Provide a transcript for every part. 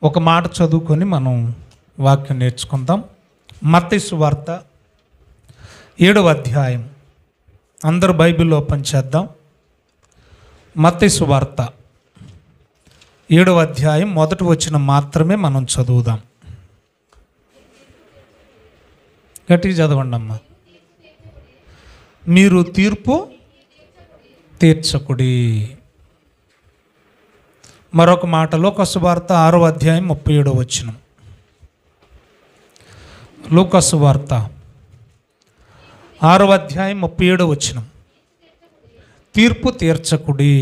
ఒక మాట చదువుకొని మనం వాక్యం నేర్చుకుందాం. మత్తయి సువార్త 7వ అధ్యాయం. అందరూ బైబిల్ ఓపెన్ చేద్దాం. మత్తయి సువార్త 7వ అధ్యాయం మొదటి వచనం మాత్రమే మనం చదువుదాం. గట్టిగా చదవండి అమ్మా. మీరు తీర్పు తీర్చకుడి. మరొక మాట లూకా సువార్త 6వ అధ్యాయం 37వ వచనం. లూకా సువార్త 6వ అధ్యాయం 37వ వచనం. తీర్పు తీర్చకుడి.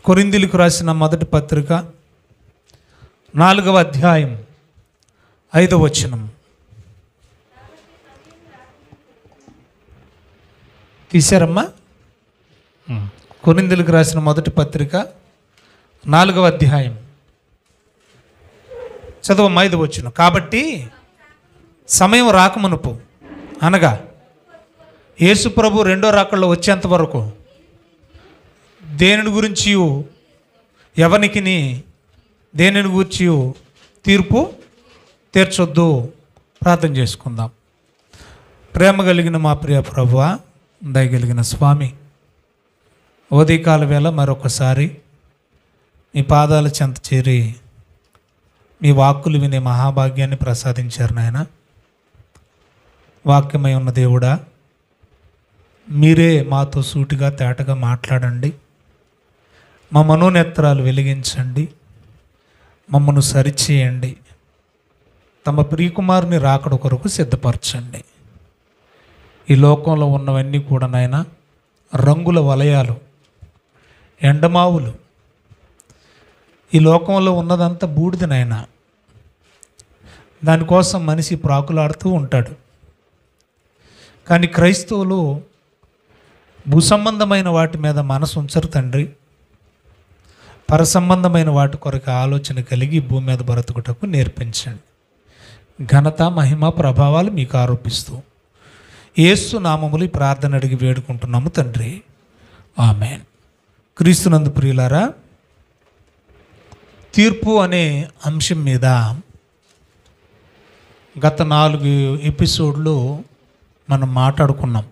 కొరింథీయులకు రాసిన మొదటి పత్రిక 4వ అధ్యాయం 5వ వచనం. తీశారమ్మా? కొరింథీయులకు రాసిన మొదటి పత్రిక 4వ అధ్యాయం చదవమ్మా 5వ వచనం. కాబట్టి సమయం రాకమునుపు, అనగా యేసు ప్రభు రెండో రాకల్లో వచ్చేంత వరకు దేనిని గురించి ఎవనికిని దేనిని గురించి తీర్పు తీర్చొద్దు. ప్రార్థన చేసుకుందాం. ప్రేమ కలిగిన మా ప్రియ ప్రభువా, దయగలిగిన స్వామి, ఉదయకాల వేళ మరొకసారి మీ పాదాల చెంత చేరి మీ వాక్కులు వినే మహాభాగ్యాన్ని ప్రసాదించారు నాయన. వాక్యమై ఉన్న దేవుడా, మీరే మాతో సూటిగా తేటగా మాట్లాడండి. మా మనోనేత్రాలు వెలిగించండి, మమ్మను సరిచేయండి. తమ ప్రియకుమారుని రాకడ కొరకు సిద్ధపరచండి. ఈ లోకంలో ఉన్నవన్నీ కూడా నాయన రంగుల వలయాలు, ఎండమావులు. ఈ లోకంలో ఉన్నదంతా బూడిద నాయన. దానికోసం మనిషి ప్రాకులాడుతూ ఉంటాడు. కానీ క్రైస్తవులు భూసంబంధమైన వాటి మీద మనసు ఉంచరు తండ్రి. పరసంబంధమైన వాటి కొరకు ఆలోచన కలిగి భూమి మీద బ్రతుకుటకు నేర్పించండి. ఘనత, మహిమ, ప్రభావాలు మీకు ఆరోపిస్తూ యేసు నామములు ఈ ప్రార్థన అడిగి వేడుకుంటున్నాము తండ్రి. ఆమేన్. క్రీస్తునందు ప్రియులారా, తీర్పు అనే అంశం మీద గత 4 ఎపిసోడ్లు మనం మాట్లాడుకున్నాం.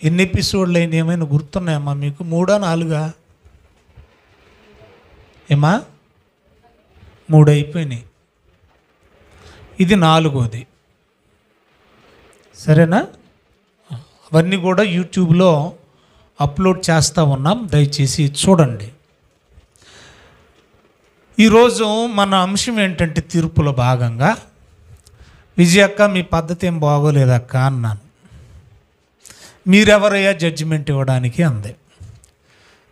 ఎన్ని ఎపిసోడ్లు అయినా ఏమైనా గుర్తున్నాయమ్మా మీకు? 3 4 ఏమా? 3 అయిపోయినాయి. ఇది 4వది. సరేనా? అవన్నీ కూడా యూట్యూబ్లో అప్లోడ్ చేస్తూ ఉన్నాం, దయచేసి చూడండి. ఈరోజు మన అంశం ఏంటంటే తీర్పులో భాగంగా, విజయక్క మీ పద్ధతి ఏం బాగోలేదక్క అన్నాను. మీరెవరయ్యా జడ్జిమెంట్ ఇవ్వడానికి అంది.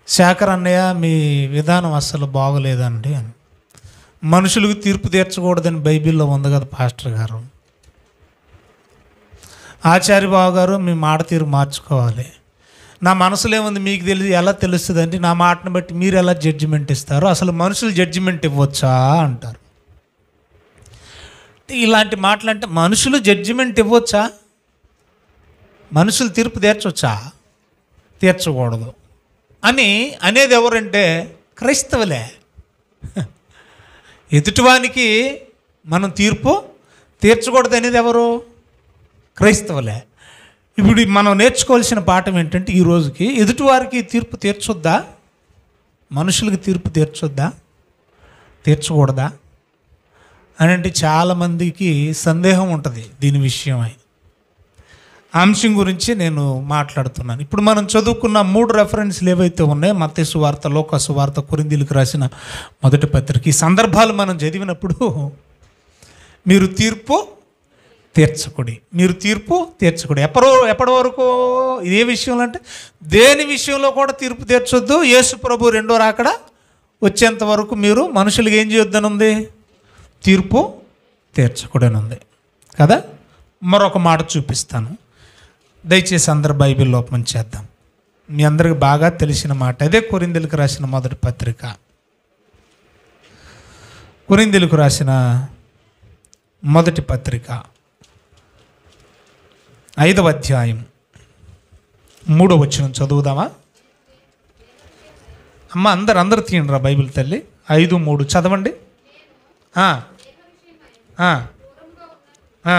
శేఖర్ అన్నయ్య మీ విధానం అస్సలు బాగోలేదండి అని. మనుషులకు తీర్పు తీర్చకూడదని బైబిల్లో ఉంది కదా పాస్టర్ గారు. ఆచార్య బాబు గారు మీ మాట తీరు మార్చుకోవాలి. నా మనసులో ఏముంది మీకు ఎలా తెలుస్తుంది అంటే, నా మాటను బట్టి మీరు ఎలా జడ్జిమెంట్ ఇస్తారు, అసలు మనుషులు జడ్జిమెంట్ ఇవ్వచ్చా అంటారు. ఇలాంటి మాటలు అంటే మనుషులు జడ్జిమెంట్ ఇవ్వచ్చా? మనుషులు తీర్పు తీర్చవచ్చా? తీర్చకూడదు అని అనేది ఎవరంటే క్రైస్తవులే. ఎదుటివానికి మనం తీర్పు తీర్చకూడదు అనేది ఎవరు? క్రైస్తవులే. ఇప్పుడు మనం నేర్చుకోవాల్సిన పాఠం ఏంటంటే, ఈ రోజుకి ఎదుటివారికి తీర్పు తీర్చొద్దా? మనుషులకి తీర్పు తీర్చొద్దా? తీర్చకూడదా అని అంటే చాలామందికి సందేహం ఉంటుంది దీని విషయమై. అంశం గురించి నేను మాట్లాడుతున్నాను. ఇప్పుడు మనం చదువుకున్న 3 రెఫరెన్స్లు ఏవైతే ఉన్నాయో, మత్తయి సువార్త, లూకా సువార్త, కొరింథీయులకు రాసిన మొదటి పత్రిక, ఈ సందర్భాలు మనం చదివినప్పుడు మీరు తీర్పు తీర్చకుడి, మీరు తీర్పు తీర్చకుడి. ఎప్పటి వరకు? ఏ విషయంలో అంటే, దేని విషయంలో కూడా తీర్పు తీర్చొద్దు. యేసు ప్రభు రెండో రాకడ వచ్చేంత వరకు మీరు మనుషులకు ఏం చేయొద్దని ఉంది? తీర్పు తీర్చకూడని ఉంది కదా. మరొక మాట చూపిస్తాను, దయచేసి అందరు బైబిల్ ఓపెన్ చేద్దాం. మీ అందరికి బాగా తెలిసిన మాట అదే. కొరింథీయులకు రాసిన మొదటి పత్రిక, కొరింథీయులకు రాసిన మొదటి పత్రిక 5వ అధ్యాయం 3వ వచనం చదువుదామా? అమ్మ అందరు తీయండిరా బైబిల్ తల్లి. 5:3 చదవండి. ఆ, ఆ, ఆ,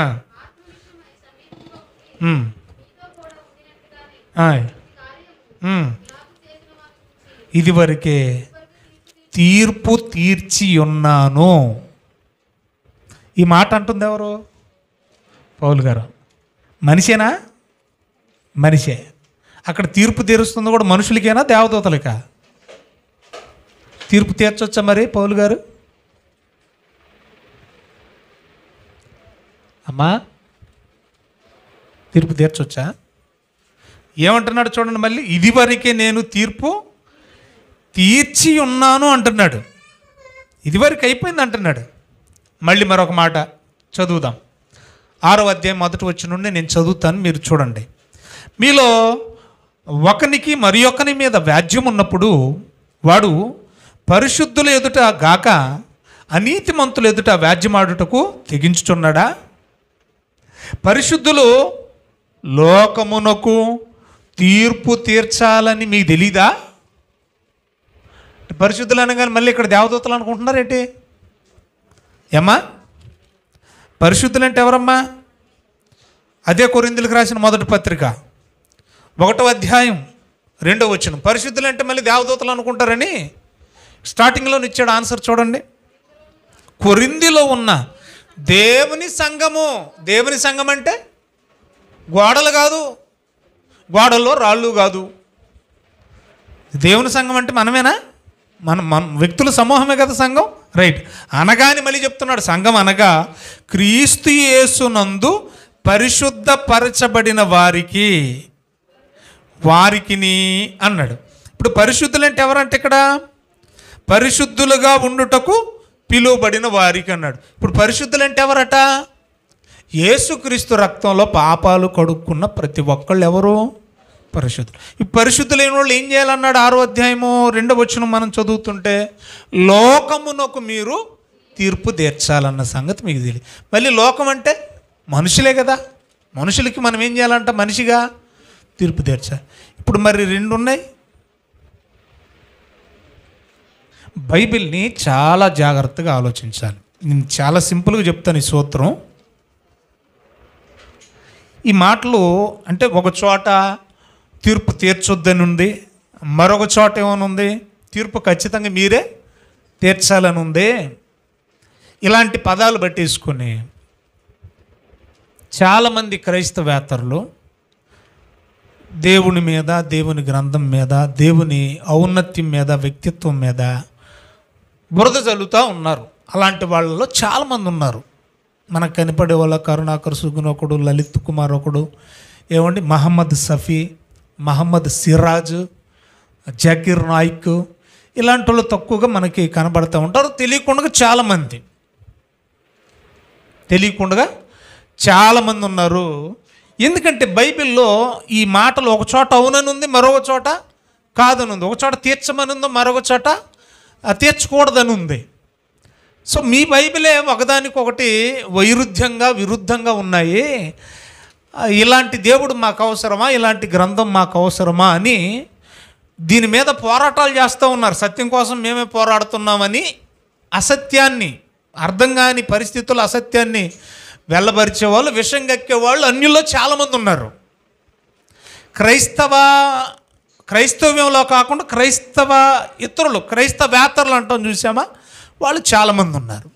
ఇదివరకే తీర్పు తీర్చి ఉన్నాను. ఈ మాట అంటుంది ఎవరు? పౌలు గారు. మనిషేనా? మనిషే. అక్కడ తీర్పు తీరుస్తుంది కూడా మనుషులకేనా దేవదూతలకా? తీర్పు తీర్చొచ్చా మరి పౌలు గారు? అమ్మా, తీర్పు తీర్చొచ్చా? ఏమంటున్నాడు చూడండి మళ్ళీ, ఇదివరకే నేను తీర్పు తీర్చి ఉన్నాను అంటున్నాడు. ఇదివరకు అయిపోయింది అంటున్నాడు. మళ్ళీ మరొక మాట చదువుదాం. 6వ అధ్యాయం 1వ వచనం నుండి నేను చదువుతాను, మీరు చూడండి. మీలో ఒకనికి మరి ఒకని మీద వ్యాజ్యం ఉన్నప్పుడు వాడు పరిశుద్ధుల ఎదుట గాక అనీతిమంతుల ఎదుట వ్యాజ్యమాడుటకు తెగించుచున్నాడా? పరిశుద్ధులు లోకమునకు తీర్పు తీర్చాలని మీకు తెలీదా? పరిశుద్ధులు అనగానే మళ్ళీ ఇక్కడ దేవదూతలు అనుకుంటున్నారేంటి? ఏమ్మా, పరిశుద్ధులు అంటే ఎవరమ్మా? అదే కొరింథీయులకు రాసిన మొదటి పత్రిక 1వ అధ్యాయం 2వ వచనం. పరిశుద్ధులు అంటే మళ్ళీ దేవదూతలు అనుకుంటారని స్టార్టింగ్లో ఇచ్చాడు ఆన్సర్ చూడండి. కొరింథీలో ఉన్న దేవుని సంఘము. దేవుని సంఘం అంటే గోడలు కాదు, గోడల్లో రాళ్ళు కాదు. దేవుని సంఘం అంటే మనమేనా? మన వ్యక్తుల సమూహమే కదా సంఘం, రైట్. అనగాని మళ్ళీ చెప్తున్నాడు, సంఘం అనగా క్రీస్తు యేసునందు పరిశుద్ధపరచబడిన వారికిని అన్నాడు. ఇప్పుడు పరిశుద్ధులు అంటే ఎవరంటే ఇక్కడ పరిశుద్ధులుగా ఉండుటకు పిలువబడిన వారికి అన్నాడు. ఇప్పుడు పరిశుద్ధులు అంటే ఎవరట? యేసుక్రీస్తు రక్తంలో పాపాలు కడుక్కున్న ప్రతి ఒక్కళ్ళు ఎవరు? పరిశుద్ధులు. ఈ పరిశుద్ధులైన వాళ్ళు ఏం చేయాలన్నాడు? 6వ అధ్యాయము 2వ వచనం మనం చదువుతుంటే, లోకమునకు మీరు తీర్పు తీర్చాలన్న సంగతి మీకు తెలియదు. మళ్ళీ లోకం అంటే మనుషులే కదా. మనుషులకి మనం ఏం చేయాలంట? మనిషిగా తీర్పు తీర్చాలి. ఇప్పుడు మరి 2 ఉన్నాయి. బైబిల్ని చాలా జాగ్రత్తగా ఆలోచించాలి. నేను చాలా సింపుల్గా చెప్తాను ఈ సూత్రం. ఈ మాటలు అంటే ఒక చోట తీర్పు తీర్చొద్దని ఉంది, మరొక చోట ఏమని ఉంది? తీర్పు ఖచ్చితంగా మీరే తీర్చాలని ఉంది. ఇలాంటి పదాలు పట్టేసుకొని చాలామంది క్రైస్తవేతరులు దేవుని మీద, దేవుని గ్రంథం మీద, దేవుని ఔన్నత్యం మీద, వ్యక్తిత్వం మీద బురద చల్లుతూ ఉన్నారు. అలాంటి వాళ్ళలో చాలామంది ఉన్నారు. మనకు కనపడే వాళ్ళ కరుణాకర్ సుగున్ ఒకడు, లలిత్ కుమార్ ఒకడు, ఏమండి మహమ్మద్ సఫీ, మహమ్మద్ సిరాజ్, జకీర్ నాయక్, ఇలాంటి వాళ్ళు తక్కువగా మనకి కనబడుతూ ఉంటారు. తెలియకుండా చాలామంది ఉన్నారు. ఎందుకంటే బైబిల్లో ఈ మాటలు ఒక చోట అవునని ఉంది, మరొక చోట కాదని ఉంది. ఒక చోట తీర్చమని ఉందో, మరొక చోట తీర్చకూడదని ఉంది. సో మీ బైబిలే ఒకదానికొకటి విరుద్ధంగా ఉన్నాయి. ఇలాంటి దేవుడు మాకు అవసరమా, ఇలాంటి గ్రంథం మాకు అవసరమా అని దీని మీద పోరాటాలు చేస్తూ ఉన్నారు. సత్యం కోసం మేమే పోరాడుతున్నామని అసత్యాన్ని, అర్థం కాని పరిస్థితుల్లో అసత్యాన్ని వెళ్ళబరిచేవాళ్ళు, విషం గక్కేవాళ్ళు అన్యుల్లో చాలామంది ఉన్నారు. క్రైస్తవ్యంలో కాకుండా క్రైస్తవేతరులు అంటాం చూసామా, వాళ్ళు చాలామంది ఉన్నారు.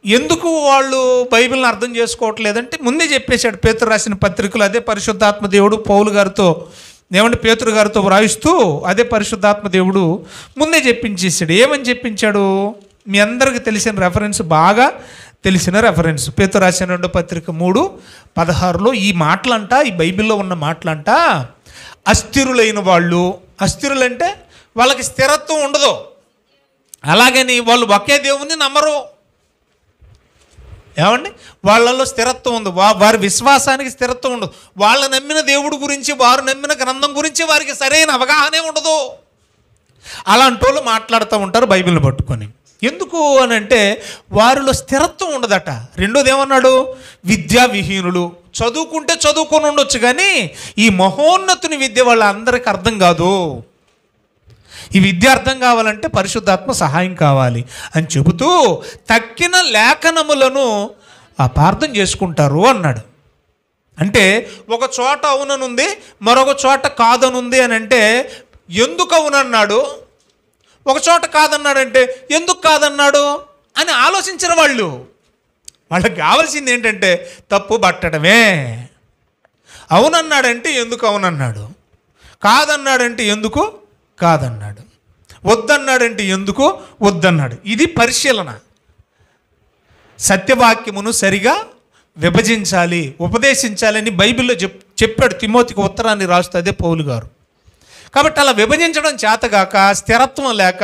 ఎందుకు వాళ్ళు బైబిల్ని అర్థం చేసుకోవట్లేదంటే ముందే చెప్పేశాడు పేతురు రాసిన పత్రికలు. అదే పరిశుద్ధాత్మ దేవుడు పౌలు గారితో, పేతురు గారితో వ్రాయిస్తూ అదే పరిశుద్ధాత్మ దేవుడు ముందే చెప్పించేశాడు. ఏమని చెప్పించాడు? మీ అందరికీ తెలిసిన రెఫరెన్స్, బాగా తెలిసిన రెఫరెన్స్, పేతురు రాసిన 2వ పత్రిక 3:16లో ఈ మాటలంట, ఈ బైబిల్లో ఉన్న మాటలంట, అస్థిరులైన వాళ్ళు. అస్థిరులంటే వాళ్ళకి స్థిరత్వం ఉండదు, అలాగని వాళ్ళు ఒకే దేవుని నమ్మరు. ఏమండి, వాళ్ళల్లో స్థిరత్వం ఉంది, వారి విశ్వాసానికి స్థిరత్వం ఉండదు. వాళ్ళు నమ్మిన దేవుడి గురించి, వారు నమ్మిన గ్రంథం గురించి వారికి సరైన అవగాహనే ఉండదు. అలాంటి వాళ్ళు మాట్లాడుతూ ఉంటారు బైబిల్ని పట్టుకొని. ఎందుకు అని అంటే వారిలో స్థిరత్వం ఉండదట. రెండోది ఏమన్నాడు? విద్యా విహీనులు. చదువుకొని ఉండొచ్చు కానీ ఈ మహోన్నతుని విద్య వాళ్ళందరికీ అర్థం కాదు. ఈ విద్య అర్థం కావాలంటే పరిశుద్ధాత్మ సహాయం కావాలి అని చెబుతూ తక్కిన లేఖనములను అపార్థం చేసుకుంటారు అన్నాడు. అంటే ఒక చోట అవుననుంది, మరొక చోట కాదనుంది అని అంటే ఎందుకు అవునన్నాడు, ఒక చోట కాదన్నాడంటే ఎందుకు కాదన్నాడు అని ఆలోచించిన వాళ్ళకి కావాల్సింది ఏంటంటే తప్పు పట్టడమే. అవునన్నాడంటే ఎందుకు అవునన్నాడు, కాదన్నాడంటే ఎందుకు కాదన్నాడు, వద్దన్నాడంటే ఎందుకు వద్దన్నాడు. ఇది పరిశీలన. సత్యవాక్యమును సరిగా విభజించాలి, ఉపదేశించాలని బైబిల్లో చెప్పాడు. తిమోతికి ఉత్తరాన్ని రాస్తూ అదే పౌలు గారు. కాబట్టి అలా విభజించడం చేతగాక, స్థిరత్వం లేక,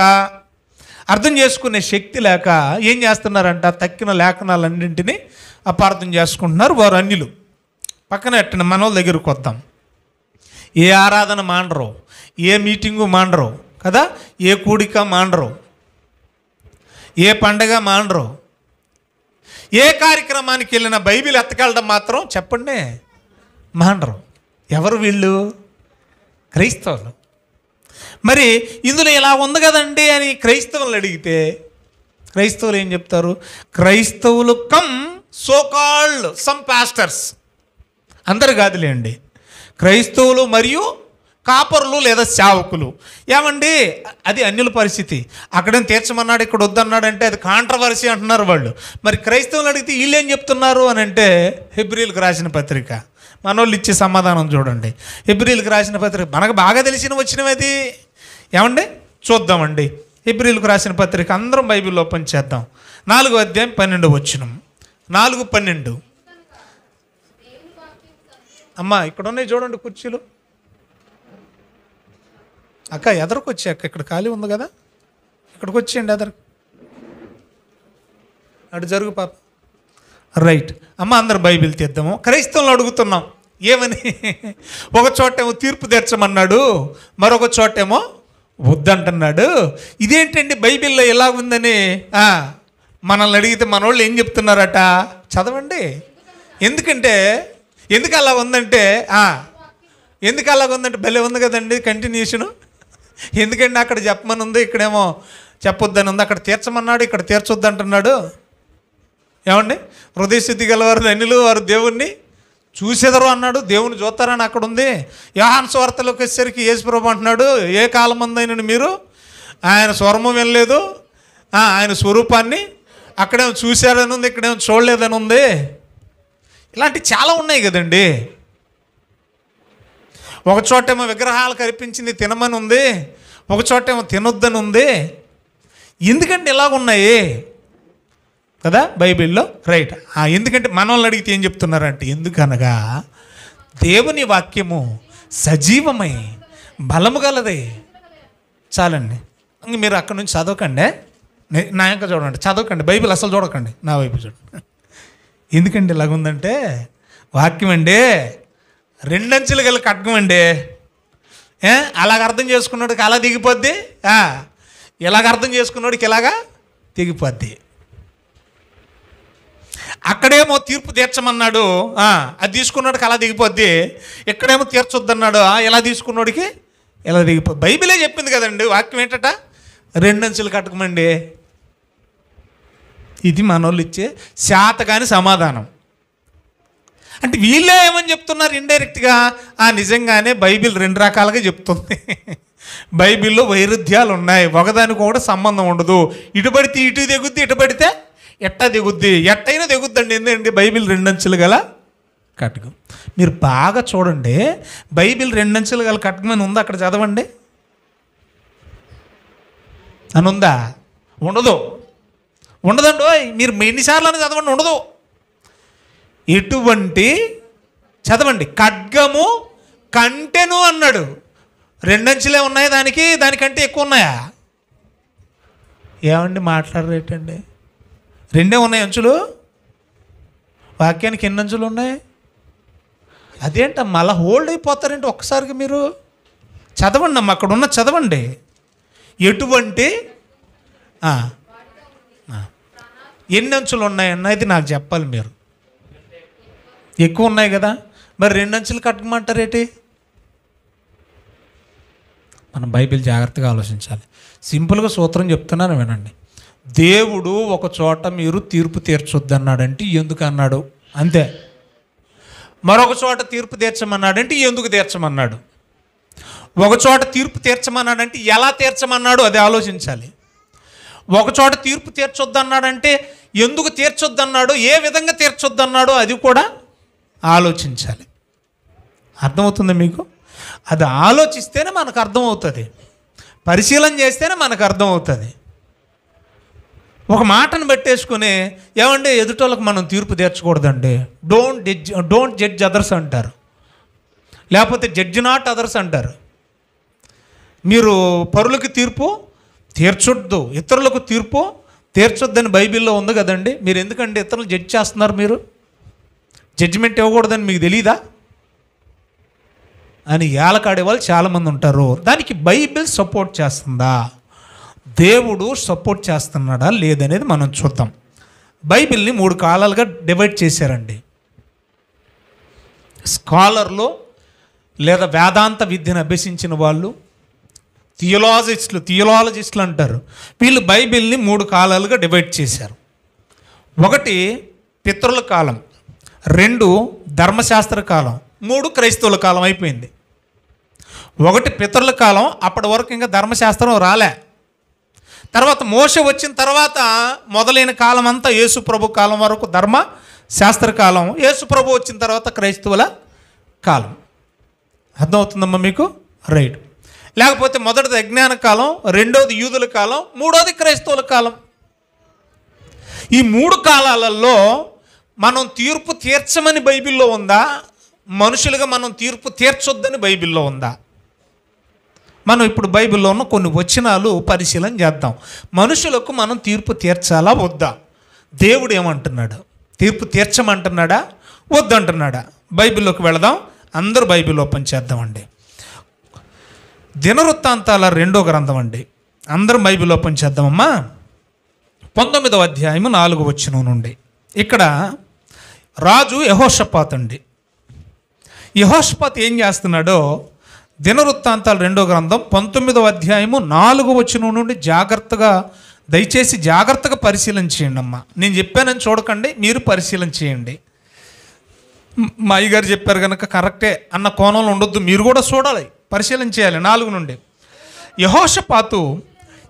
అర్థం చేసుకునే శక్తి లేక ఏం చేస్తున్నారంట, తక్కిన లేఖనాలన్నింటినీ అపార్థం చేసుకుంటున్నారు వారు అన్యులు. పక్కన ఎట్టిన మనోళ్ళ దగ్గరకు వద్దాం. ఏ ఆరాధన మాండరు, ఏ మీటింగు మాండరు కదా, ఏ కూడిక మాండరు, ఏ పండగ మాండరు, ఏ కార్యక్రమానికి వెళ్ళిన బైబిల్ ఎత్తకెళ్ళడం మాత్రం చెప్పండి మాండరు. ఎవరు వీళ్ళు? క్రైస్తవులు. మరి ఇందులో ఇలా ఉంది కదండి అని క్రైస్తవులు అడిగితే క్రైస్తవులు ఏం చెప్తారు? క్రైస్తవులు కమ్ సోకాల్డ్ సమ్ పాస్టర్స్, అందరు కాదులేండి, క్రైస్తవులు మరియు కాపరులు లేదా సేవకులు. ఏమండి అది అన్యుల పరిస్థితి. అక్కడేం తీర్చమన్నాడు, ఇక్కడ వద్దన్నాడంటే అది కాంట్రవర్సీ అంటున్నారు వాళ్ళు. మరి క్రైస్తవులు అడిగితే వీళ్ళు ఏం చెప్తున్నారు అని అంటే హెబ్రీలకు రాసిన పత్రిక, మనోళ్ళు ఇచ్చే సమాధానం చూడండి. హెబ్రీలకు రాసిన పత్రిక మనకు బాగా వచ్చినవి అది. ఏమండి చూద్దామండి. హెబ్రీలకు రాసిన పత్రిక అందరం బైబిల్ ఓపెన్ చేద్దాం. 4వ అధ్యాయం 12వ వచనం. 4:12. అమ్మా ఇక్కడ ఉన్నాయి చూడండి కుర్చీలు. అక్క ఎదరికి వచ్చి, అక్క ఇక్కడ ఖాళీ ఉంది కదా, ఇక్కడికి వచ్చేయండి ఎదరు, అటు జరుగు పాప. రైట్ అమ్మ, అందరు బైబిల్ తీద్దాము. క్రైస్తవులు అడుగుతున్నాం ఏమని? ఒక చోటేమో తీర్పు తీర్చమన్నాడు, మరొక చోటేమో వద్దంటున్నాడు. ఇదేంటండి బైబిల్లో ఎలా ఉందని మనల్ని అడిగితే మన వాళ్ళు ఏం చెప్తున్నారట? చదవండి. ఎందుకంటే ఎందుకు అలా ఉందంటే భలే ఉంది కదండి కంటిన్యూషను. ఎందుకంటే అక్కడ చెప్పమని ఉంది, ఇక్కడేమో చెప్పొద్దని ఉంది. అక్కడ తీర్చమన్నాడు, ఇక్కడ తీర్చొద్దు అంటున్నాడు. ఏమండి హృదయశుద్ధి గలవారు ధన్యులు, వారు దేవుణ్ణి చూసేదరు అన్నాడు. దేవుని చూస్తారని అక్కడ ఉంది. యోహాను సువార్తలోకి వచ్చేసరికి యేసుప్రభు అంటున్నాడు, ఏ కాలమందైనా మీరు ఆయన స్వరము వినలేదు, ఆయన స్వరూపాన్ని అక్కడేమో చూశారని ఉంది, ఇక్కడేమో చూడలేదని ఉంది. ఇలాంటివి చాలా ఉన్నాయి కదండి. ఒక చోటేమో విగ్రహాలకు అర్పించింది తినమని ఉంది, ఒక చోటేమో తినొద్దని ఉంది. ఎందుకంటే ఇలాగున్నాయి కదా బైబిల్లో. రైట్. ఎందుకంటే మనల్ని అడిగితే ఏం చెప్తున్నారంటే, ఎందుకనగా దేవుని వాక్యము సజీవమై బలము గలదే. చాలండి, ఇంక మీరు అక్కడి నుంచి చదవకండి, నా యొక్క చూడండి, చదవకండి బైబిల్ అసలు చూడకండి, నా వైపు చూడండి. ఎందుకంటే ఇలాగుందంటే వాక్యం అండి 2 అంచెలు గల ఖడ్గం అండి. అలాగ అర్థం చేసుకున్నాడికి అలా దిగిపోద్ది, ఇలాగ అర్థం చేసుకున్నాడికి ఇలాగా దిగిపోద్ది. అక్కడేమో తీర్పు తీర్చమన్నాడు, అది తీసుకున్నాడికి అలా దిగిపోద్ది. ఇక్కడేమో తీర్చొద్దన్నాడు, ఇలా తీసుకున్నాడికి ఇలా దిగిపోద్ది. బైబిలే చెప్పింది కదండి, వాక్యం ఏంటట 2 అంచెలు కట్టకమండి. ఇది మనోళ్ళు ఇచ్చే శాతకాని సమాధానం. అంటే వీళ్ళే ఏమని చెప్తున్నారు ఇండైరెక్ట్గా, నిజంగానే బైబిల్ 2 రకాలుగా చెప్తుంది. బైబిల్లో వైరుధ్యాలు ఉన్నాయి, ఒకదానికి కూడా సంబంధం ఉండదు. ఇటు పడితే ఇటు దిగుద్ది, ఇటు పడితే ఎట్టా దిగుద్ది, ఎట్టయినా దిగుద్దండి. ఎందుకంటే బైబిల్ 2 అంచెలు గల కటకం. మీరు బాగా చూడండి, బైబిల్ 2 అంచెలు గల కటకం అని ఉందా? అక్కడ చదవండి అని ఉందా? ఉండదు, ఉండదండి. మీరు ఎన్నిసార్లు అని చదవండి, ఉండదు. ఎటువంటి చదవండి, ఖడ్గము కంటెను అన్నాడు. 2 అంచెలే ఉన్నాయి, దానికంటే ఎక్కువ ఉన్నాయా? ఏమండి మాట్లాడరేటండి? 2 ఉన్నాయి అంచులు. వాక్యానికి ఎన్ని అంచులు ఉన్నాయి? అదేంటమ్మా అలా హోల్డ్ అయిపోతారేంటి? ఒక్కసారిగా మీరు చదవండి అమ్మ, అక్కడ ఉన్న చదవండి. ఎటువంటి ఎన్ని అంచులు ఉన్నాయన్నది నాకు చెప్పాలి మీరు. ఎక్కువ ఉన్నాయి కదా, మరి 2 అంచులు కట్టమంటారేటి? మనం బైబిల్ జాగ్రత్తగా ఆలోచించాలి. సింపుల్గా సూత్రం చెప్తున్నాను వినండి. దేవుడు ఒక చోట మీరు తీర్పు తీర్చొద్దన్నాడంటే ఎందుకు అన్నాడు అంతే. మరొక చోట తీర్పు తీర్చమన్నాడంటే ఎందుకు తీర్చమన్నాడు. ఒక చోట తీర్పు తీర్చమన్నాడంటే ఎలా తీర్చమన్నాడు అది ఆలోచించాలి. ఒక చోట తీర్పు తీర్చొద్దన్నాడంటే ఎందుకు తీర్చొద్దన్నాడు, ఏ విధంగా తీర్చొద్దన్నాడో అది కూడా ఆలోచించాలి. అర్థమవుతుంది మీకు? అది ఆలోచిస్తేనే మనకు అర్థమవుతుంది, పరిశీలన చేస్తేనే మనకు అర్థమవుతుంది. ఒక మాటను పెట్టేసుకుని ఏమంటే ఎదుటోళ్ళకి మనం తీర్పు తీర్చకూడదండి, డోంట్ జడ్జ్ అదర్స్ అంటారు, లేకపోతే జడ్జ్ నాట్ అదర్స్ అంటారు. మీరు పరులకు తీర్పు తీర్చొద్దు, ఇతరులకు తీర్పు తీర్చొద్దని బైబిల్లో ఉంది కదండి. మీరు ఎందుకంటే ఇతరులు జడ్జ్ చేస్తున్నారు, మీరు జడ్జిమెంట్ ఇవ్వకూడదని మీకు తెలీదా అని ఏలకాడే వాళ్ళు చాలామంది ఉంటారు. దానికి బైబిల్ సపోర్ట్ చేస్తుందా, దేవుడు సపోర్ట్ చేస్తున్నాడా లేదనేది మనం చూద్దాం. బైబిల్ని 3 కాలాలుగా డివైడ్ చేశారండి. స్కాలర్లు లేదా వేదాంత విద్యను అభ్యసించిన వాళ్ళు, థియోలాజిస్టులు అంటారు. వీళ్ళు బైబిల్ని 3 కాలాలుగా డివైడ్ చేశారు. 1 పితరుల కాలం, 2 ధర్మశాస్త్ర కాలం, 3 క్రైస్తవుల కాలం అయిపోయింది. 1 పితరుల కాలం, అప్పటి వరకు ఇంకా ధర్మశాస్త్రం రాలే. తర్వాత మోషే వచ్చిన తర్వాత మొదలైన కాలం అంతా యేసు ప్రభు కాలం వరకు ధర్మ శాస్త్ర కాలం, యేసు ప్రభు వచ్చిన తర్వాత క్రైస్తవుల కాలం. అర్థమవుతుందమ్మా మీకు? రైట్. లేకపోతే మొదటిది అజ్ఞాన కాలం, 2వది యూదుల కాలం, 3వది క్రైస్తవుల కాలం. ఈ 3 కాలాలలో మనం తీర్పు తీర్చమని బైబిల్లో ఉందా, మనుషులుగా మనం తీర్పు తీర్చొద్దని బైబిల్లో ఉందా? మనం ఇప్పుడు బైబిల్లో ఉన్న కొన్ని వచనాలు పరిశీలన చేద్దాం. మనుషులకు మనం తీర్పు తీర్చాలా వద్దా? దేవుడు ఏమంటున్నాడు? తీర్పు తీర్చమంటున్నాడా వద్దంటున్నాడా? బైబిల్లోకి వెళదాం. అందరూ బైబిల్ ఓపెన్ చేద్దామండి. దినవృత్తాంతాల 2వ గ్రంథం అండి. అందరూ బైబిల్ ఓపెన్ చేద్దామమ్మా. 19వ అధ్యాయం 4వ వచనం నుండి. ఇక్కడ రాజు యెహోషాపాతు అండి. యెహోషాపాతు ఏం చేస్తున్నాడో దినవృత్తాంతాల 2వ గ్రంథం 19వ అధ్యాయము 4వ వచనం నుండి దయచేసి జాగ్రత్తగా పరిశీలన చేయండి అమ్మా. నేను చెప్పానని చూడకండి, మీరు పరిశీలన చేయండి. మా అయ్యగారు చెప్పారు కనుక కరెక్టే అన్న కోణంలో ఉండొద్దు, మీరు కూడా చూడాలి, పరిశీలన చేయాలి. 4 నుండి. యెహోషాపాతు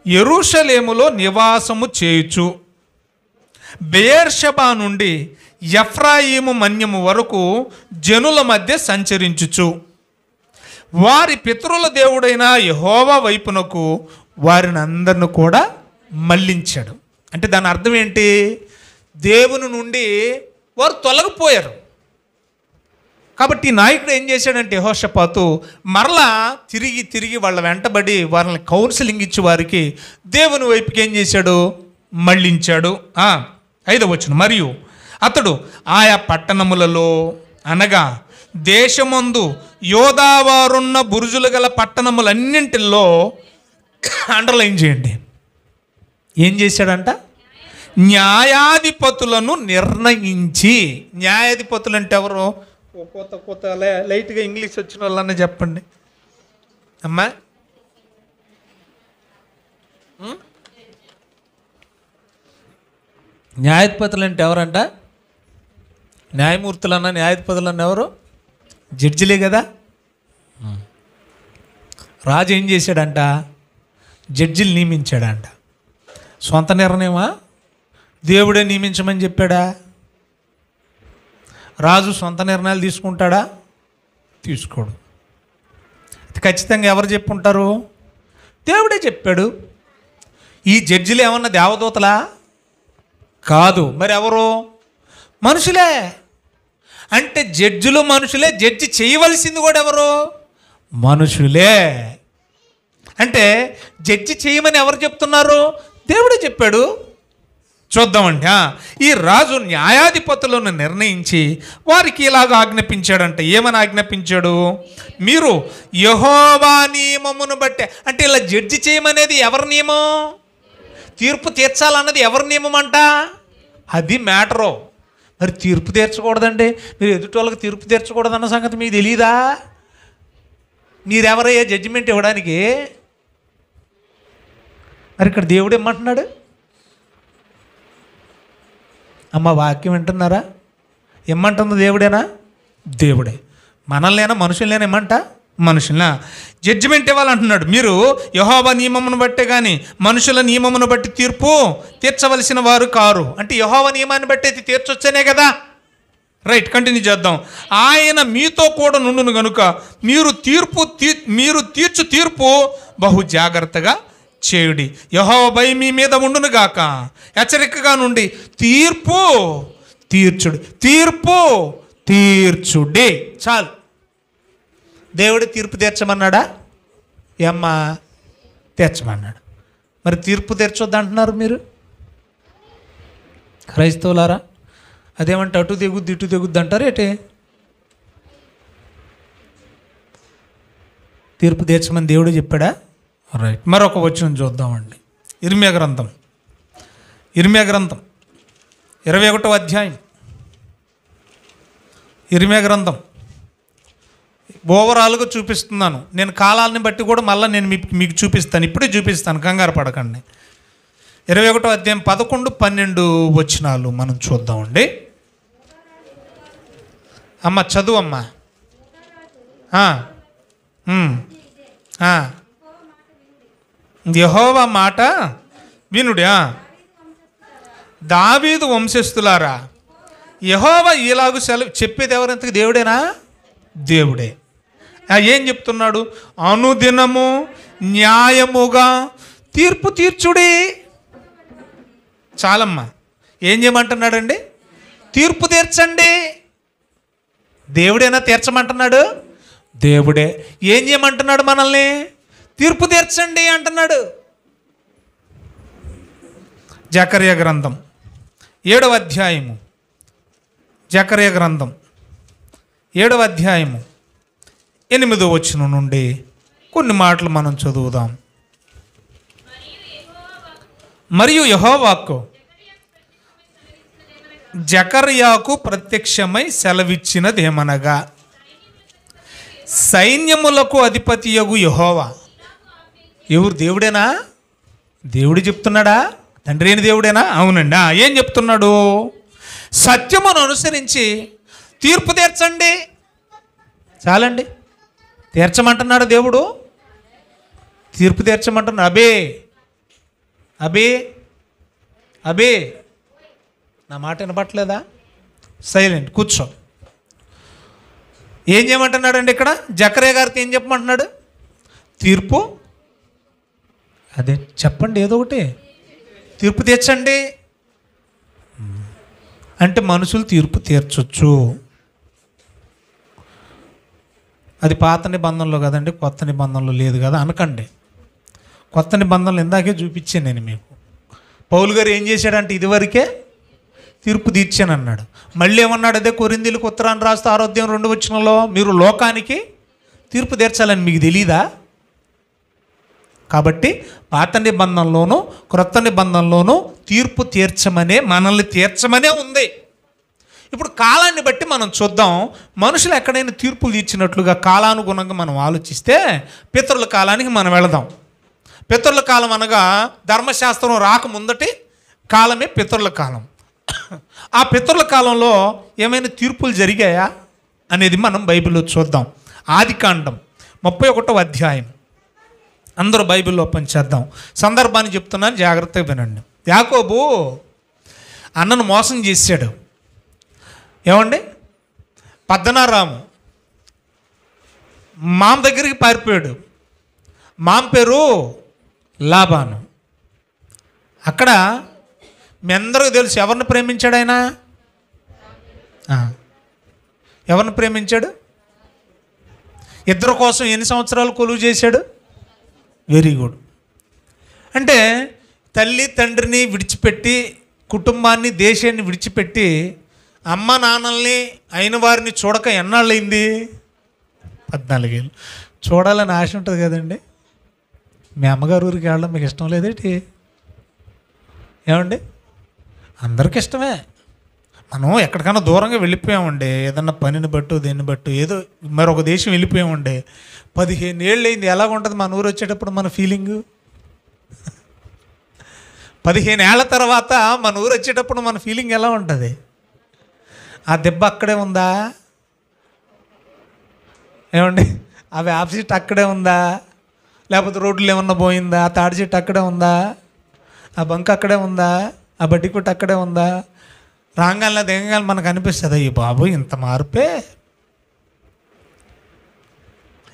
యెరూషలేములో నివాసము చేయుచు బెయేర్షెబా నుండి ఎఫ్రాయిము మన్యము వరకు జనుల మధ్య సంచరించుచు వారి పితరుల దేవుడైన యెహోవా వైపునకు వారిని అందరిని కూడా మళ్ళించాడు. అంటే దాని అర్థం ఏంటి? దేవుని నుండి వారు తొలగిపోయారు. కాబట్టి ఈ నాయకుడు ఏం చేశాడంటే యెహోషాపాతు మరలా తిరిగి వాళ్ళ వెంటబడి వారిని కౌన్సిలింగ్ ఇచ్చి వారికి దేవుని వైపుకి ఏం చేశాడు? మళ్ళించాడు. 5వ వచనం. మరియు అతడు ఆయా పట్టణములలో అనగా దేశమందు యోధావారున్న బురుజులు గల పట్టణములన్నింటిలో అండర్లైన్ చేయండి. ఏం చేశాడంట? న్యాయాధిపతులను నిర్ణయించి. న్యాయాధిపతులు అంటే ఎవరు? కొత్త లైట్గా ఇంగ్లీష్ వచ్చిన వాళ్ళని చెప్పండి అమ్మా. న్యాయాధిపతులు అంటే ఎవరంట? న్యాయమూర్తులు అన్న న్యాయాధిపతులు అన్న ఎవరు? జడ్జిలే కదా. రాజు ఏం చేశాడంట? జడ్జిలు నియమించాడంట. సొంత నిర్ణయమా? దేవుడే నియమించమని చెప్పాడా? రాజు సొంత నిర్ణయాలు తీసుకుంటాడా? తీసుకోడు. ఖచ్చితంగా ఎవరు చెప్పుంటారు? దేవుడే చెప్పాడు. ఈ జడ్జిలు ఏమన్నా దేవదూతలా? కాదు. మరి ఎవరు? మనుషులే. అంటే జడ్జిలు మనుషులే, జడ్జి చేయవలసింది కూడా ఎవరు? మనుషులే. అంటే జడ్జి చేయమని ఎవరు చెప్తున్నారు? దేవుడే చెప్పాడు. చూద్దామండి. ఈ రాజు న్యాయాధిపతులను నిర్ణయించి వారికి ఇలాగ ఆజ్ఞాపించాడంట. ఏమని ఆజ్ఞాపించాడు? మీరు యెహోవా నియమమును బట్టే. అంటే ఇలా జడ్జి చేయమనేది ఎవరి నియమం? తీర్పు తీర్చాలన్నది ఎవరి నియమం అంట? అది మ్యాటరు. మరి తీర్పు తీర్చకూడదండి, మీరు ఎదుటి వాళ్ళకి తీర్పు తీర్చకూడదన్న సంగతి మీకు తెలీదా? మీరెవరయ్యా జడ్జిమెంట్ ఇవ్వడానికి? మరి ఇక్కడ దేవుడు ఏమంటున్నాడు? అమ్మ వాక్యం వింటున్నారా? ఏమంటుంది? దేవుడేనా? దేవుడే. మనల్నేనా మనుషులనేనా ఏమంట? మనుషులనా? జడ్జిమెంట్ ఇవ్వాలంటున్నాడు. మీరు యెహోవా నియమమును బట్టే కానీ మనుషుల నియమమును బట్టి తీర్పు తీర్చవలసిన వారు కారు. అంటే యెహోవా నియమాన్ని బట్టి అయితే తీర్చొచ్చనే కదా. రైట్, కంటిన్యూ చేద్దాం. ఆయన మీతో కూడా నుండును గనుక మీరు తీర్చు తీర్పు బహు జాగ్రత్తగా చేయుడి. యెహోవా భయం మీ మీద ఉండును గాక. హెచ్చరికగా నుండి తీర్పు తీర్చుడి. చాలు. దేవుడు తీర్పు తీర్చమన్నాడా? ఏమ్మా తీర్చమన్నాడు. మరి తీర్పు తీర్చొద్దు అంటున్నారు మీరు క్రైస్తవులారా. అదేమంటే అటు దిగుద్ది ఇటు దిగుద్ది అంటారు ఏంటి? తీర్పు తీర్చమని దేవుడు చెప్పాడా? రైట్. మరొక వచనం చూద్దామండి. ఇర్మియా గ్రంథం 21వ అధ్యాయం. ఇర్మియా గ్రంథం ఓవరాల్గా చూపిస్తున్నాను. నేను కాలాన్ని బట్టి కూడా మళ్ళీ నేను మీకు చూపిస్తాను. ఇప్పుడే చూపిస్తాను, కంగారు పడకండి. 21వ అధ్యాయం 11, 12 వచనాలు మనం చూద్దామండి. అమ్మ చదువు అమ్మా. యెహోవా మాట వినుడి. దావీదు వంశస్థులారా, యెహోవా ఇలాగు చెప్పేది ఎవరంతకు? దేవుడేనా? దేవుడే. ఏం చెప్తున్నాడు? అనుదినము న్యాయముగా తీర్పు తీర్చుడి. చాలమ్మా. ఏం చేయమంటున్నాడండి? తీర్పు తీర్చండి. దేవుడేనా తీర్చమంటున్నాడు? దేవుడే. ఏం చేయమంటున్నాడు మనల్ని? తీర్పు తీర్చండి అంటున్నాడు. జకర్యా గ్రంథం 7వ అధ్యాయము. జకర్యా గ్రంథం 7వ అధ్యాయము 8వ వచనం నుండి కొన్ని మాటలు మనం చదువుదాం. మరియు యెహోవాకు జకర్యాకు ప్రత్యక్షమై సెలవిచ్చినదేమనగా, సైన్యములకు అధిపతియగు యెహోవా. ఎవరు? దేవుడేనా? దేవుడు చెప్తున్నాడా? తండ్రి అయిన దేవుడేనా? అవునండి. ఏం చెప్తున్నాడు? సత్యమును అనుసరించి తీర్పు తీర్చండి. చాలండి. తీర్చమంటున్నాడు దేవుడు. తీర్పు తీర్చమంటున్నాడు. అబే నా మాట వినపట్లేదా? సైలెంట్ కూర్చో. ఏం చేయమంటున్నాడండి ఇక్కడ? జకర్యా గారికి ఏం చెప్పమంటున్నాడు? తీర్పు. అదే చెప్పండి, ఏదో ఒకటి. తీర్పు తీర్చండి అంటే మనుషులు తీర్పు తీర్చొచ్చు. అది పాత నిబంధనలో కదండి, కొత్త నిబంధనలో లేదు కదా అనకండి. కొత్త నిబంధనలు ఇందాకే చూపించాను నేను మీకు. పౌలు గారు ఏం చేశాడంటే ఇదివరకే తీర్పు తీర్చాను అన్నాడు. మళ్ళీ ఏమన్నాడు? అదే కొరింథీయులకు ఉత్తరాన్ని రాస్తూ 6వ అధ్యాయం 2వ వచనంలో మీరు లోకానికి తీర్పు తీర్చాలని మీకు తెలీదా? కాబట్టి పాత నిబంధనలోనూ క్రొత్త నిబంధనలోనూ తీర్పు తీర్చమనే, మనల్ని తీర్చమనే ఉంది. ఇప్పుడు కాలాన్ని బట్టి మనం చూద్దాం. మనుషులు ఎక్కడైనా తీర్పులు తీర్చినట్లుగా కాలానుగుణంగా మనం ఆలోచిస్తే పితరుల కాలానికి మనం వెళదాం. పితరుల కాలం అనగా ధర్మశాస్త్రం రాకముందటి కాలమే పితరుల కాలం. ఆ పితరుల కాలంలో ఏమైనా తీర్పులు జరిగాయా అనేది మనం బైబిల్లో చూద్దాం. ఆదికాండం 31వ అధ్యాయం. అందరూ బైబిల్లో పనిచేద్దాం. సందర్భాన్ని చెప్తున్నాను, జాగ్రత్తగా వినండి. యాకోబు అన్నను మోసం చేశాడు. ఏమండి? పద్దనారాము మామ దగ్గరికి పారిపోయాడు. మామ పేరు లాబాను. అక్కడ మీ అందరికీ తెలుసు ఎవరిని ప్రేమించాడు ఆయన? ఎవరిని ప్రేమించాడు? ఇద్దరి కోసం ఎన్ని సంవత్సరాలు కొలువు చేశాడు? Very good. అంటే తల్లి తండ్రిని విడిచిపెట్టి, కుటుంబాన్ని దేశాన్ని విడిచిపెట్టి, అమ్మ నాన్నల్ని అయిన వారిని చూడక ఎన్నాళ్ళైంది? 14 ఏళ్ళు. చూడాలని ఆశ ఉంటుంది కదండి. మీ అమ్మగారు ఊరికి వెళ్ళడం మీకు ఇష్టం లేదేంటి? ఏమండి? అందరికి ఇష్టమే. మనం ఎక్కడికైనా దూరంగా వెళ్ళిపోయామండి, ఏదన్నా పనిని బట్టు దేన్ని బట్టు ఏదో మరొక దేశం వెళ్ళిపోయామండి, 15 ఏళ్ళు అయింది. ఎలాగుంటుంది మన ఊరు వచ్చేటప్పుడు మన ఫీలింగు? 15 ఏళ్ల తర్వాత మన ఊరు వచ్చేటప్పుడు మన ఫీలింగ్ ఎలా ఉంటుంది? ఆ దెబ్బ అక్కడే ఉందా ఏమండి? ఆ వేప చెట్టు అక్కడే ఉందా? లేకపోతే రోడ్లు ఏమన్నా పోయిందా? ఆ తాడి చెట్టు అక్కడే ఉందా? ఆ బంక్ అక్కడే ఉందా? ఆ బడ్డీ కొట్టు అక్కడే ఉందా? రాగానే దిగగానే మనకు అనిపిస్తుంది, అయ్యి బాబు ఇంత మార్పే.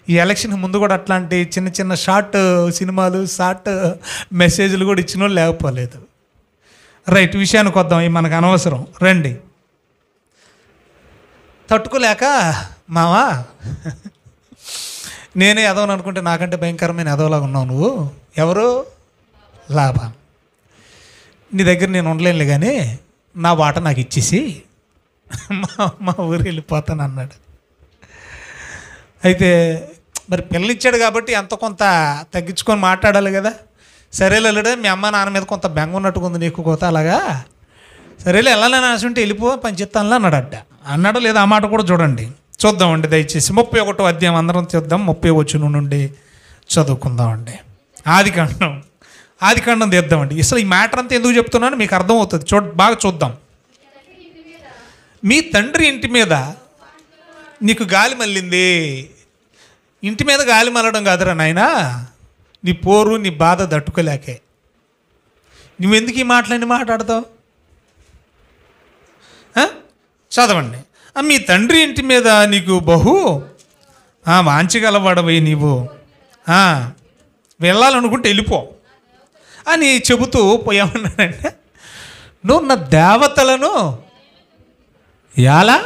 ఈ ఎలక్షన్ ముందు కూడా అట్లాంటి చిన్న చిన్న షార్ట్ సినిమాలు, షార్ట్ మెసేజ్లు కూడా ఇచ్చిన వాళ్ళు లేకపోలేదు. రైట్, విషయానికి వద్దాం, ఇవి మనకు అనవసరం. రండి. తట్టుకోలేక మావా నేనే ఎదవని అనుకుంటే నాకంటే భయంకరమైన ఎదవలాగా ఉన్నావు నువ్వు. ఎవరు? లాభం. నీ దగ్గర నేను ఉండలేనులే కానీ నా వాట నాకు ఇచ్చేసి మా ఊరు వెళ్ళిపోతాను అన్నాడు. అయితే మరి పిల్లనిచ్చాడు కాబట్టి ఎంత కొంత తగ్గించుకొని మాట్లాడాలి కదా. సరేలే వెళ్ళడే, మీ అమ్మ నాన్న మీద కొంత బెంగ ఉన్నట్టుకుంది నీకు కోత, అలాగా సరేలే వెళ్ళాలని ఆశ ఉంటే వెళ్ళిపో పని చెప్తానులే అన్నాడట. అన్నాడు లేదా? ఆ మాట కూడా చూడండి, చూద్దామండి దయచేసి. 31వ అధ్యాయం అందరం చూద్దాం, 30 వచనం నుండి చదువుకుందామండి. ఆదికాండం తీద్దామండి. అసలు ఈ మ్యాటర్ అంతా ఎందుకు చెప్తున్నాను మీకు అర్థమవుతుంది. బాగా చూద్దాం. మీ తండ్రి ఇంటి మీద నీకు గాలి మళ్ళింది. ఇంటి మీద గాలి మళ్ళడం కాదురా నాయనా, నీ పోరు నీ బాధ తట్టుకోలేకే. నువ్వెందుకు ఈ మాటలన్నీ మాట్లాడతావు? చదవండి. మీ తండ్రి ఇంటి మీద నీకు బహు వాంచగలవాడవై నీవు వెళ్ళాలనుకుంటే వెళ్ళిపో అని చెబుతూ పోయామన్నాడంటే, నువ్వు నా దేవతలను ఎలా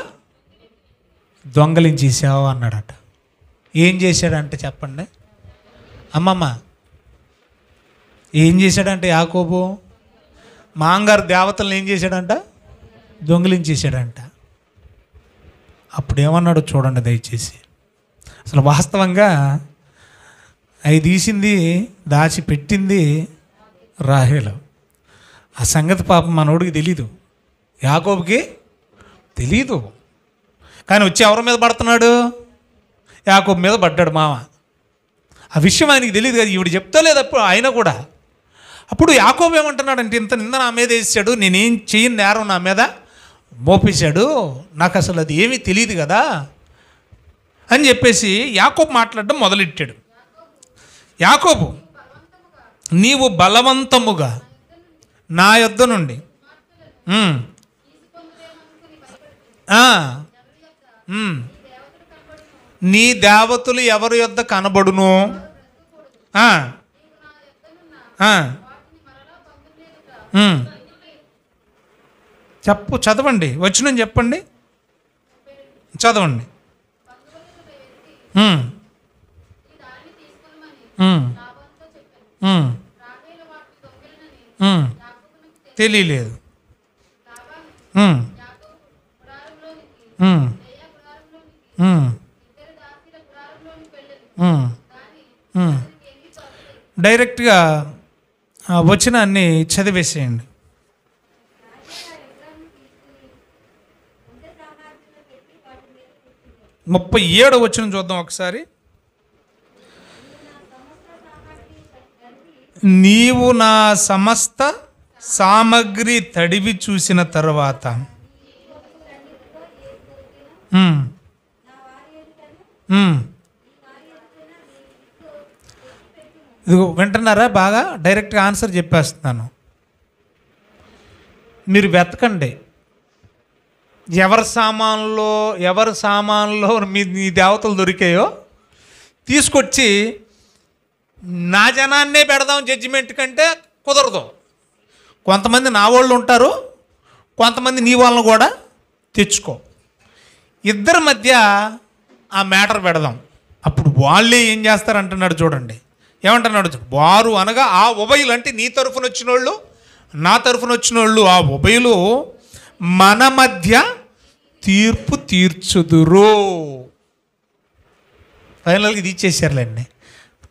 దొంగలించేసావు అన్నాడట. ఏం చేశాడంటే చెప్పండి అమ్మమ్మ, ఏం చేశాడంటే యాకోబు మాంగారు దేవతలను ఏం చేశాడంట? దొంగిలించేశాడంట. అప్పుడు ఏమన్నాడు చూడండి దయచేసి. అసలు వాస్తవంగా అవి తీసింది, దాచి పెట్టింది రాహేలు. ఆ సంగతి పాపం మనోడికి తెలీదు, యాకోబుకి తెలీదు. కానీ వచ్చి ఎవరి మీద పడుతున్నాడు? యాకోబు మీద పడ్డాడు మామ. ఆ విషయం ఆయనకి తెలియదు కదా, ఈవిడ చెప్తలేదు అప్పుడు ఆయన కూడా. అప్పుడు యాకోబు ఏమంటున్నాడంటే, ఇంత నింద నా మీద వేసాడు, నేనేం చేయని నేరం నా మీద మోపేశాడు, నాకు అసలు అది ఏమీ తెలియదు కదా అని చెప్పేసి యాకోబు మాట్లాడడం మొదలెట్టాడు. యాకోబు, నీవు బలవంతముగా నా యొద్ద నుండి నీ దేవతలు ఎవరి యొద్ద కనబడును, చదవండి, వచ్చిన చెప్పండి, చదవండి. తెలియలేదు. డైరెక్ట్గా వచనాన్ని చదివేసేయండి. 37వ వచనం చూద్దాం ఒకసారి. నీవు నా సమస్త సామగ్రి తడివి చూసిన తర్వాత ఇదిగో వింటున్నారా? బాగా డైరెక్ట్గా ఆన్సర్ చెప్పేస్తున్నాను. మీరు వెతకండి, ఎవరి సామాన్లో మీ దేవతలు దొరికాయో తీసుకొచ్చి నా జనాన్నే పెడదాం జడ్జిమెంట్ కంటే కుదరదు. కొంతమంది నా వాళ్ళు ఉంటారు, కొంతమంది నీ వాళ్ళను కూడా తెచ్చుకో, ఇద్దరి మధ్య ఆ మ్యాటర్ పెడదాం. అప్పుడు వాళ్ళే ఏం చేస్తారంటున్నాడు చూడండి. ఏమంటున్నాడు? వారు అనగా ఆ ఉభయులు, అంటే నీ తరఫున వచ్చిన వాళ్ళు నా తరఫున వచ్చిన వాళ్ళు, ఆ ఉభయులు మన మధ్య తీర్పు తీర్చుదురు. ఫైనల్గా ఇది ఇచ్చేసారులేండి.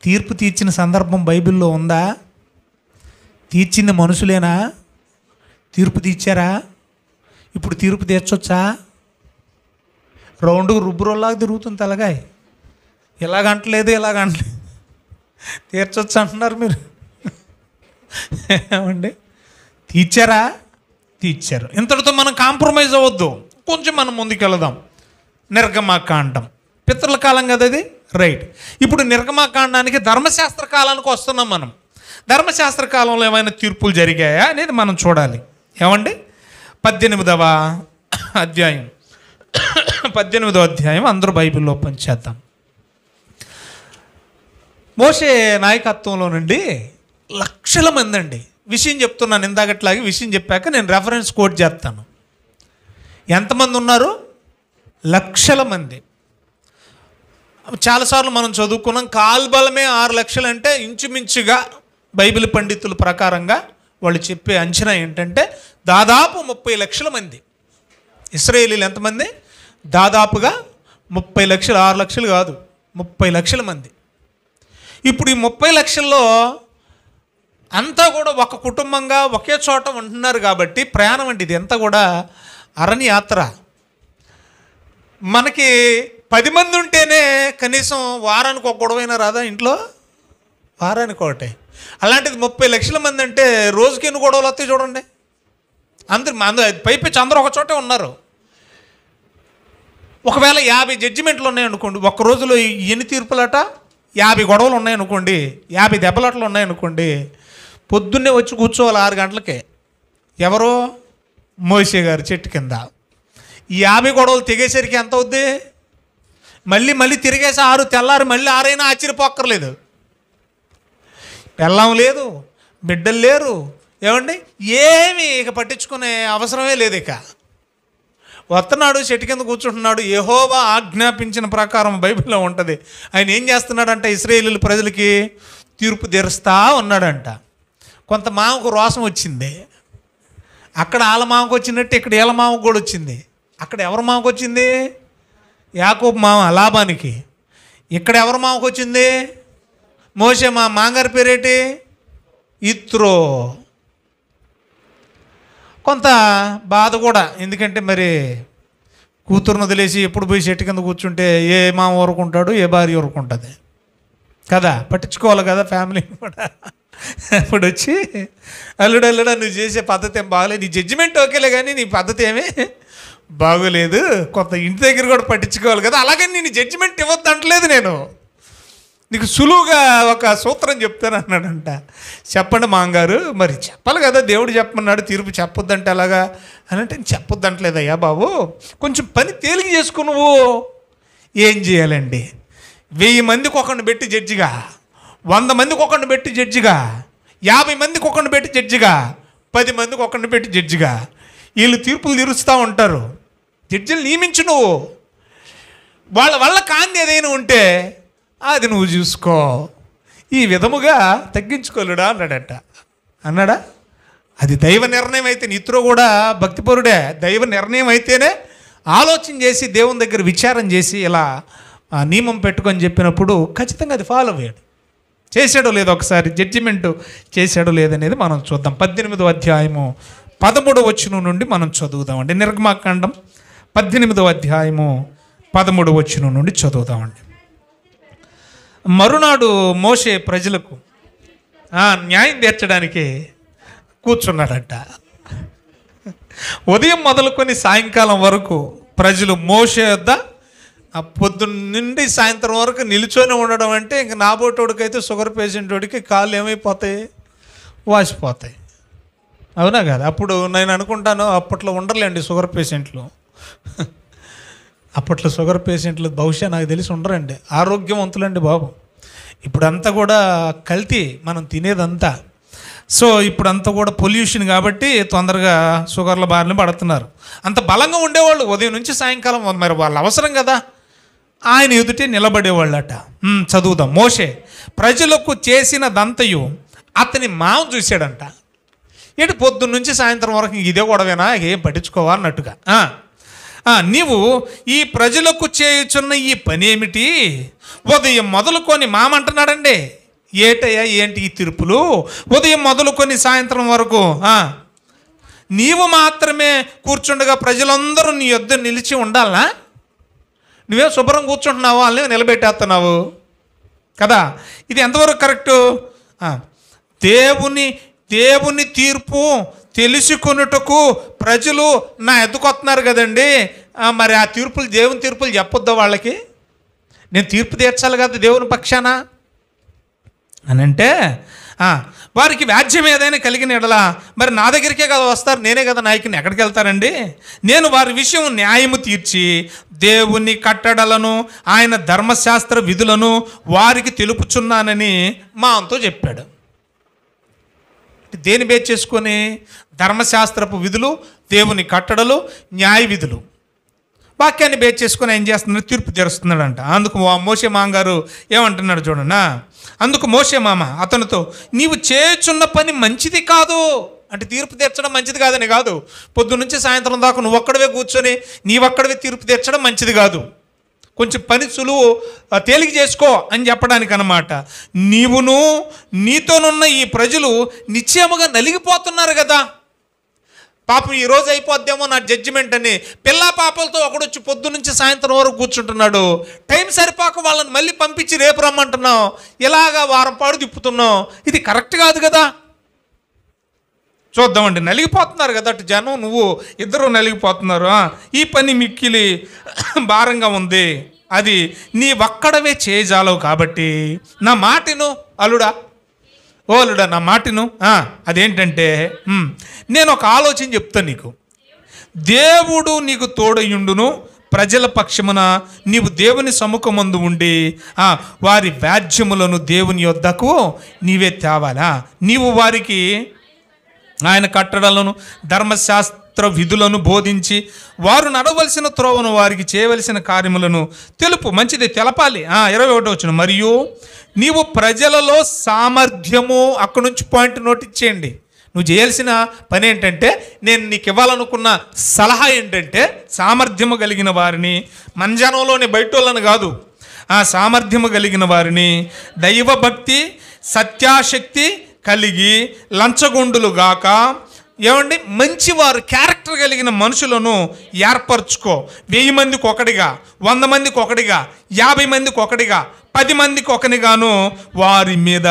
తీర్పు తీర్చిన సందర్భం బైబిల్లో ఉందా? తీర్చింది మనుషులేనా? తీర్పు తీర్చారా? ఇప్పుడు తీర్పు తీర్చొచ్చా? రౌండ్గా రుబ్బురోలాగా తిరుగుతుంది తలగాయ. ఇలాగంటలేదు, ఇలాగంటలేదు, తీర్చొచ్చు అంటున్నారు మీరు. ఏమండి, తీర్చారా? తీర్చారు. ఇంతటితో మనం కాంప్రమైజ్ అవ్వద్దు, కొంచెం మనం ముందుకు వెళదాం. నిర్గమాకాండం పితరుల కాలం కదా అది, రైట్. ఇప్పుడు నిర్గమాకాండానికి ధర్మశాస్త్ర కాలానికి వస్తున్నాం మనం. ధర్మశాస్త్ర కాలంలో ఏమైనా తీర్పులు జరిగాయా అనేది మనం చూడాలి. ఏమండి, 18వ అధ్యాయం అందరూ బైబిల్లో ఓపెన్ చేద్దాం. మోషే నాయకత్వంలో నుండి లక్షల మంది అండి, విషయం చెప్తున్నాను ఇందాకట్లాగే, విషయం చెప్పాక నేను రెఫరెన్స్ కోట్ చేస్తాను. ఎంతమంది ఉన్నారు? లక్షల మంది. చాలాసార్లు మనం చదువుకున్నాం, కాల్బలమే 6 లక్షలు అంటే ఇంచుమించుగా బైబిల్ పండితుల ప్రకారంగా వాళ్ళు చెప్పే అంచనా ఏంటంటే దాదాపు 30 లక్షల మంది ఇశ్రాయేలీలు. ఎంతమంది? దాదాపుగా 30 లక్షలు, 6 లక్షలు కాదు, 30 లక్షల మంది. ఇప్పుడు ఈ 30 లక్షల్లో అంతా కూడా ఒక కుటుంబంగా ఒకే చోట ఉంటున్నారు కాబట్టి ప్రయాణం అంటే ఇది అంతా కూడా అరణ్య యాత్ర. మనకి 10 మంది ఉంటేనే కనీసం వారానికి ఒక గొడవైనా రాదా ఇంట్లో? వారానికి ఒకటే. అలాంటిది 30 లక్షల మంది అంటే రోజుకి ఎన్ని గొడవలు వస్తాయి చూడండి. అందరూ పైపించి అందరూ ఒక చోటే ఉన్నారు. ఒకవేళ 50 జడ్జిమెంట్లు ఉన్నాయనుకోండి, ఒక్క రోజులో ఎన్ని తీర్పులట? 50 గొడవలు ఉన్నాయనుకోండి, 50 దెబ్బలాటలు ఉన్నాయనుకోండి, పొద్దున్నే వచ్చి కూర్చోవాలి 6 గంటలకే. ఎవరో? మోషే గారు చెట్టు కింద. ఈ 50 గొడవలు తెగేసరికి ఎంత అవుద్ది? మళ్ళీ తిరిగేసి 6 తెల్లారి మళ్ళీ 6 అయినా ఆశ్చర్యపోక్కర్లేదు. పెళ్ళాం లేదు, బిడ్డలు లేరు, ఏమండి, ఏమి ఇక పట్టించుకునే అవసరమే లేదు. ఇక వస్తున్నాడు, చెట్టు కింద కూర్చుంటున్నాడు. యెహోవా ఆజ్ఞాపించిన ప్రకారం బైబిల్లో ఉంటుంది. ఆయన ఏం చేస్తున్నాడంట? ఇశ్రాయేలీయుల ప్రజలకి తీర్పు తీరుస్తా ఉన్నాడంట. కొంత మామకు రోషం వచ్చింది. అక్కడ వాళ్ళ మామకు వచ్చినట్టు ఇక్కడ వీళ్ళ మామకు కూడా వచ్చింది. అక్కడ ఎవరి మామకు వచ్చింది? యాకోబు మామ లాబానికి. ఇక్కడ ఎవరి మామకు వచ్చింది? మోషే మాంగారి పేరేటి? ఇత్రో. కొంత బాధ కూడా, ఎందుకంటే మరి కూతురును వదిలేసి ఎప్పుడు పోయి చెట్టు కింద కూర్చుంటే ఏ మామ ఊరుకుంటాడు, ఏ భార్య ఊరుకుంటుంది కదా, పట్టించుకోవాలి కదా ఫ్యామిలీ కూడా. అప్పుడు వచ్చి అల్లుడా నువ్వు చేసే పద్ధతి ఏం బాగలేదు, నీ జడ్జిమెంట్ ఓకేలే కానీ నీ పద్ధతి ఏమీ బాగోలేదు, కొంత ఇంటి దగ్గర కూడా పట్టించుకోవాలి కదా, అలాగని నేను జడ్జిమెంట్ ఇవ్వద్దు అంటలేదు, నేను నీకు సులువుగా ఒక సూత్రం చెప్తాను అన్నాడంట. చెప్పండి మాంగారు, మరి చెప్పాలి కదా, దేవుడు చెప్పమన్నాడు, తీర్పు చెప్పొద్దంటే అలాగా అని అంటే చెప్పొద్దంటలేదయ్యా బాబు, కొంచెం పని తేలిక చేసుకో. నువ్వు ఏం చేయాలండి? 1000 మందికి ఒకరిని పెట్టి జడ్జిగా, 100 మందికి ఒకరిని పెట్టి జడ్జిగా, 50 మందికి ఒకరిని పెట్టి జడ్జిగా, 10 మందికి ఒకరిని పెట్టి జడ్జిగా, వీళ్ళు తీర్పులు తీరుస్తూ ఉంటారు. జడ్జిలు నియమించు నువ్వు. వాళ్ళ వల్ల కాంతి ఏదైనా ఉంటే అది నువ్వు చూసుకో. ఈ విధముగా తగ్గించుకోలేడా అన్నాడట. అన్నాడా? అది దైవ నిర్ణయం అయితే, ఇతరు కూడా భక్తిపరుడే, దైవ నిర్ణయం అయితేనే ఆలోచన చేసి దేవుని దగ్గర విచారం చేసి ఇలా నియమం పెట్టుకొని చెప్పినప్పుడు ఖచ్చితంగా అది ఫాలో అయ్యాడు. చేశాడో లేదో ఒకసారి జడ్జిమెంటు చేశాడో లేదనేది మనం చూద్దాం. 18వ అధ్యాయము 13వ వచనం నుండి మనం చదువుదామండి. నిర్గమాకాండం 18వ అధ్యాయము 13వ వచనం నుండి చదువుదామండి. మరునాడు మోషే ప్రజలకు న్యాయం తీర్చడానికి కూర్చున్నాడంట. ఉదయం మొదలుకొని సాయంకాలం వరకు ప్రజలు మోషే వద్ద పొద్దున్న నుండి సాయంత్రం వరకు నిల్చొని ఉండడం అంటే ఇంక నాబోటోడికైతే షుగర్ పేషెంట్ వాడికి కాళ్ళు ఏమైపోతాయి? వాసిపోతాయి. అవునా కదా? అప్పుడు నేను అనుకుంటాను అప్పట్లో ఉండర్లేండి షుగర్ పేషెంట్లు. అప్పట్లో షుగర్ పేషెంట్లు బహుశా నాకు తెలిసి ఉండరండి, ఆరోగ్యవంతులండి బాబు. ఇప్పుడంతా కూడా కల్తీ, మనం తినేదంతా. సో ఇప్పుడంతా కూడా పొల్యూషన్ కాబట్టి తొందరగా షుగర్ల బారిన పడుతున్నారు. అంత బలంగా ఉండేవాళ్ళు ఉదయం నుంచి సాయంకాలం, మరి వాళ్ళ అవసరం కదా, ఆయన ఎదుటే నిలబడేవాళ్ళట. చదువుదాం. మోషే ప్రజలకు చేసినదంతయు అతని మామ చూశాడంట. ఏంటి పొద్దున్న నుంచి సాయంత్రం వరకు ఇదే గొడవేనా, ఏం పట్టించుకోవా అన్నట్టుగా. నీవు ఈ ప్రజలకు చేయుచున్న ఈ పని ఏమిటి? ఉదయం మొదలుకొని మామంటున్నాడండి. ఏటయ్యా ఏంటి ఈ తీర్పులు? ఉదయం మొదలుకొని సాయంత్రం వరకు నీవు మాత్రమే కూర్చుండగా ప్రజలందరూ నీ యొద్ద నిలిచి ఉండాలనా? నువ్వే శుభ్రం కూర్చుంటున్నావు, వాళ్ళని నిలబెట్టేస్తున్నావు కదా. ఇది ఎంతవరకు కరెక్టు? దేవుని తీర్పు తెలుసుకొనుటకు ప్రజలు నా ఎద్దుకొస్తున్నారు కదండి, మరి ఆ తీర్పులు, దేవుని తీర్పులు చెప్పొద్దా వాళ్ళకి? నేను తీర్పు తీర్చాలి కదా దేవుని పక్షాన అని అంటే, వారికి వ్యాజ్యం ఏదైనా కలిగిన ఎడలా మరి నా దగ్గరికే కదా వస్తారు, నేనే కదా నాయకుని, ఎక్కడికి వెళ్తారండి? నేను వారి విషయం న్యాయము తీర్చి దేవుని కట్టడలను ఆయన ధర్మశాస్త్ర విధులను వారికి తెలుపుచున్నానని మా అంతో చెప్పాడు. దేని బేస్ చేసుకొని? ధర్మశాస్త్రపు విధులు, దేవుని కట్టడలు, న్యాయ విధులు, వాక్యాన్ని బేస్ చేసుకొని ఏం చేస్తున్నాడు? తీర్పు తీరుస్తున్నాడంట. అందుకు మోషే మామ గారు ఏమంటున్నాడు చూడన్నా. అందుకు మోషే మామ అతనితో, నీవు చేయుచున్న పని మంచిది కాదు. అంటే తీర్పు తీర్చడం మంచిది కాదని కాదు, పొద్దున్నుంచి సాయంత్రం దాకా నువ్వు ఒక్కడవే కూర్చొని నీవొక్కడవే తీర్పు తీర్చడం మంచిది కాదు. కొంచెం పని సులువు, తేలిక చేసుకో అని చెప్పడానికి అన్నమాట. నీవును నీతోనున్న ఈ ప్రజలు నిశ్చయముగా నలిగిపోతున్నారు కదా. పాపం ఈరోజు అయిపోద్దేమో నా జడ్జిమెంట్ అని పిల్ల పాపలతో ఒకడొచ్చి పొద్దు నుంచి సాయంత్రం వరకు కూర్చుంటున్నాడు. టైం సరిపోక వాళ్ళని మళ్ళీ పంపించి రేపు రమ్మంటున్నావు, ఇలాగా వారం పాడు తిప్పుతున్నావు. ఇది కరెక్ట్ కాదు కదా. చూద్దామండి, నలిగిపోతున్నారు కదా అటు జనం, నువ్వు ఇద్దరు నలిగిపోతున్నారు. ఈ పని మిక్కిలి భారంగా ఉంది, అది నీ ఒక్కడవే చేయజాలవు కాబట్టి నా మాటను అల్లుడా, ఓ అల్లుడా నా మాటను. అదేంటంటే, నేను ఒక ఆలోచన చెప్తాను నీకు. దేవుడు నీకు తోడయుండును, ప్రజల పక్షమున నీవు దేవుని సముఖమందు ఉండి వారి వ్యాజ్యములను దేవుని యొద్దకు నీవే తేవాలా. నీవు వారికి ఆయన కట్టడలను ధర్మశాస్త్ర విధులను బోధించి వారు నడవలసిన త్రోవను వారికి చేయవలసిన కార్యములను తెలుపు. మంచిది, తెలపాలి. 21వ వచనం, మరియు నీవు ప్రజలలో సామర్థ్యము, అక్కడి నుంచి పాయింట్ నోట్ ఇచ్చేయండి. నువ్వు చేయాల్సిన పని ఏంటంటే, నేను నీకు ఇవ్వాలనుకున్న సలహా ఏంటంటే, సామర్థ్యము కలిగిన వారిని, మంజనంలోని బయటోళ్ళని కాదు, సామర్థ్యము కలిగిన వారిని, దైవభక్తి సత్యాశక్తి కలిగి లంచగొండులు గాక, ఏమండి, మంచివారు, క్యారెక్టర్ కలిగిన మనుషులను ఏర్పరచుకో. 1000 మందికి ఒకటిగా, 100 మందికి ఒకటిగా, 50 మందికి ఒకటిగా, 10 మందికి ఒకనిగాను వారి మీద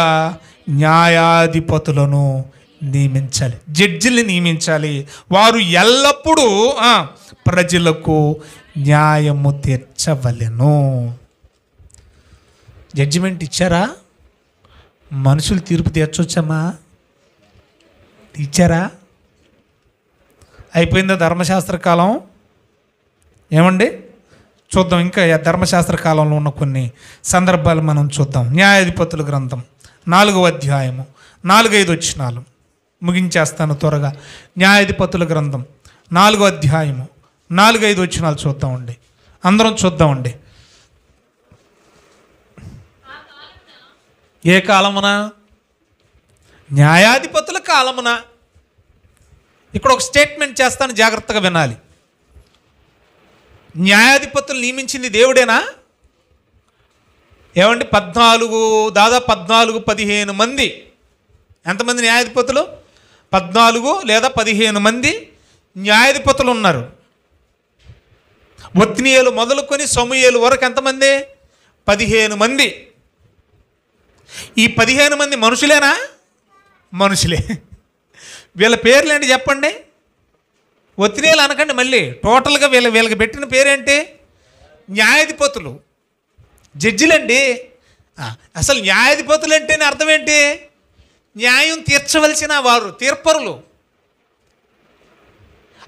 న్యాయాధిపతులను నియమించాలి, జడ్జిల్ని నియమించాలి. వారు ఎల్లప్పుడూ ప్రజలకు న్యాయము తీర్చవలెను. జడ్జిమెంట్ ఇచ్చారా? మనుషులు తీర్పు తీర్చొచ్చమ్మా? ఇచ్చారా? అయిపోయిందా ధర్మశాస్త్ర కాలం? ఏమండి, చూద్దాం ఇంకా ధర్మశాస్త్ర కాలంలో ఉన్న కొన్ని సందర్భాలు మనం చూద్దాం. న్యాయాధిపతుల గ్రంథం 4వ అధ్యాయము 4-5 వచనాలు ముగించేస్తాను త్వరగా. న్యాయాధిపతుల గ్రంథం 4వ అధ్యాయము 4-5 వచనాలు చూద్దామండి, అందరం చూద్దామండి. ఏ కాలమున? న్యాయాధిపతుల కాలమున. ఇక్కడ ఒక స్టేట్మెంట్ చేస్తాను, జాగ్రత్తగా వినాలి. న్యాయాధిపతులు నియమించింది దేవుడేనా? ఏమండి, దాదాపు 14-15 మంది. ఎంతమంది న్యాయాధిపతులు? 14 లేదా 15 మంది న్యాయాధిపతులు ఉన్నారు. ఒత్నీయేలు మొదలుకొని సమూయేలు వరకు ఎంతమంది? 15 మంది. ఈ 15 మంది మనుషులేనా? మనుషులే. వీళ్ళ పేర్లు ఏంటి చెప్పండి? ఒత్తిడిలు అనకండి, మళ్ళీ టోటల్గా వీళ్ళకి పెట్టిన పేరేంటి? న్యాయాధిపతులు, జడ్జిలండి. అసలు న్యాయాధిపతులు అంటేనే అర్థం ఏంటి? న్యాయం తీర్చవలసిన వారు, తీర్పరులు.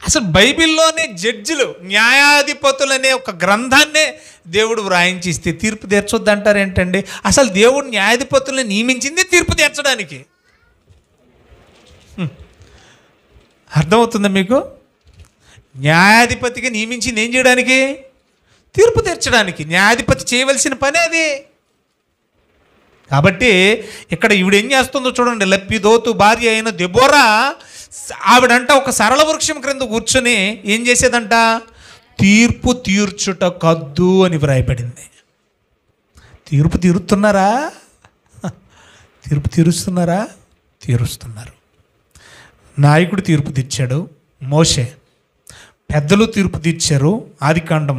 అసలు బైబిల్లోనే జడ్జిలు, న్యాయాధిపతులు అనే ఒక గ్రంథాన్నే దేవుడు వ్రాయించిస్తే తీర్పు తీర్చొద్దంటారు ఏంటండి? అసలు దేవుడు న్యాయాధిపతులను నియమించింది తీర్పు తీర్చడానికి. అర్థమవుతుందా మీకు? న్యాయాధిపతికి నియమించింది ఏం చేయడానికి? తీర్పు తీర్చడానికి. న్యాయాధిపతి చేయవలసిన పని అది. కాబట్టి ఇక్కడ ఈవిడేం చేస్తుందో చూడండి. లప్పిదోతు భార్య అయిన దెబోరా, ఆవిడంట ఒక సరళ వృక్షం క్రింద కూర్చొని ఏం చేసేదంట? తీర్పు తీర్చుట కద్దు అని వ్రాయబడింది. తీర్పు తీరుస్తున్నారా? తీర్పు తీరుస్తున్నారా? తీరుస్తున్నారు. నాయకుడు తీర్పు తీర్చాడు, మోషే. పెద్దలు తీర్పు తీర్చారు. ఆదికాండం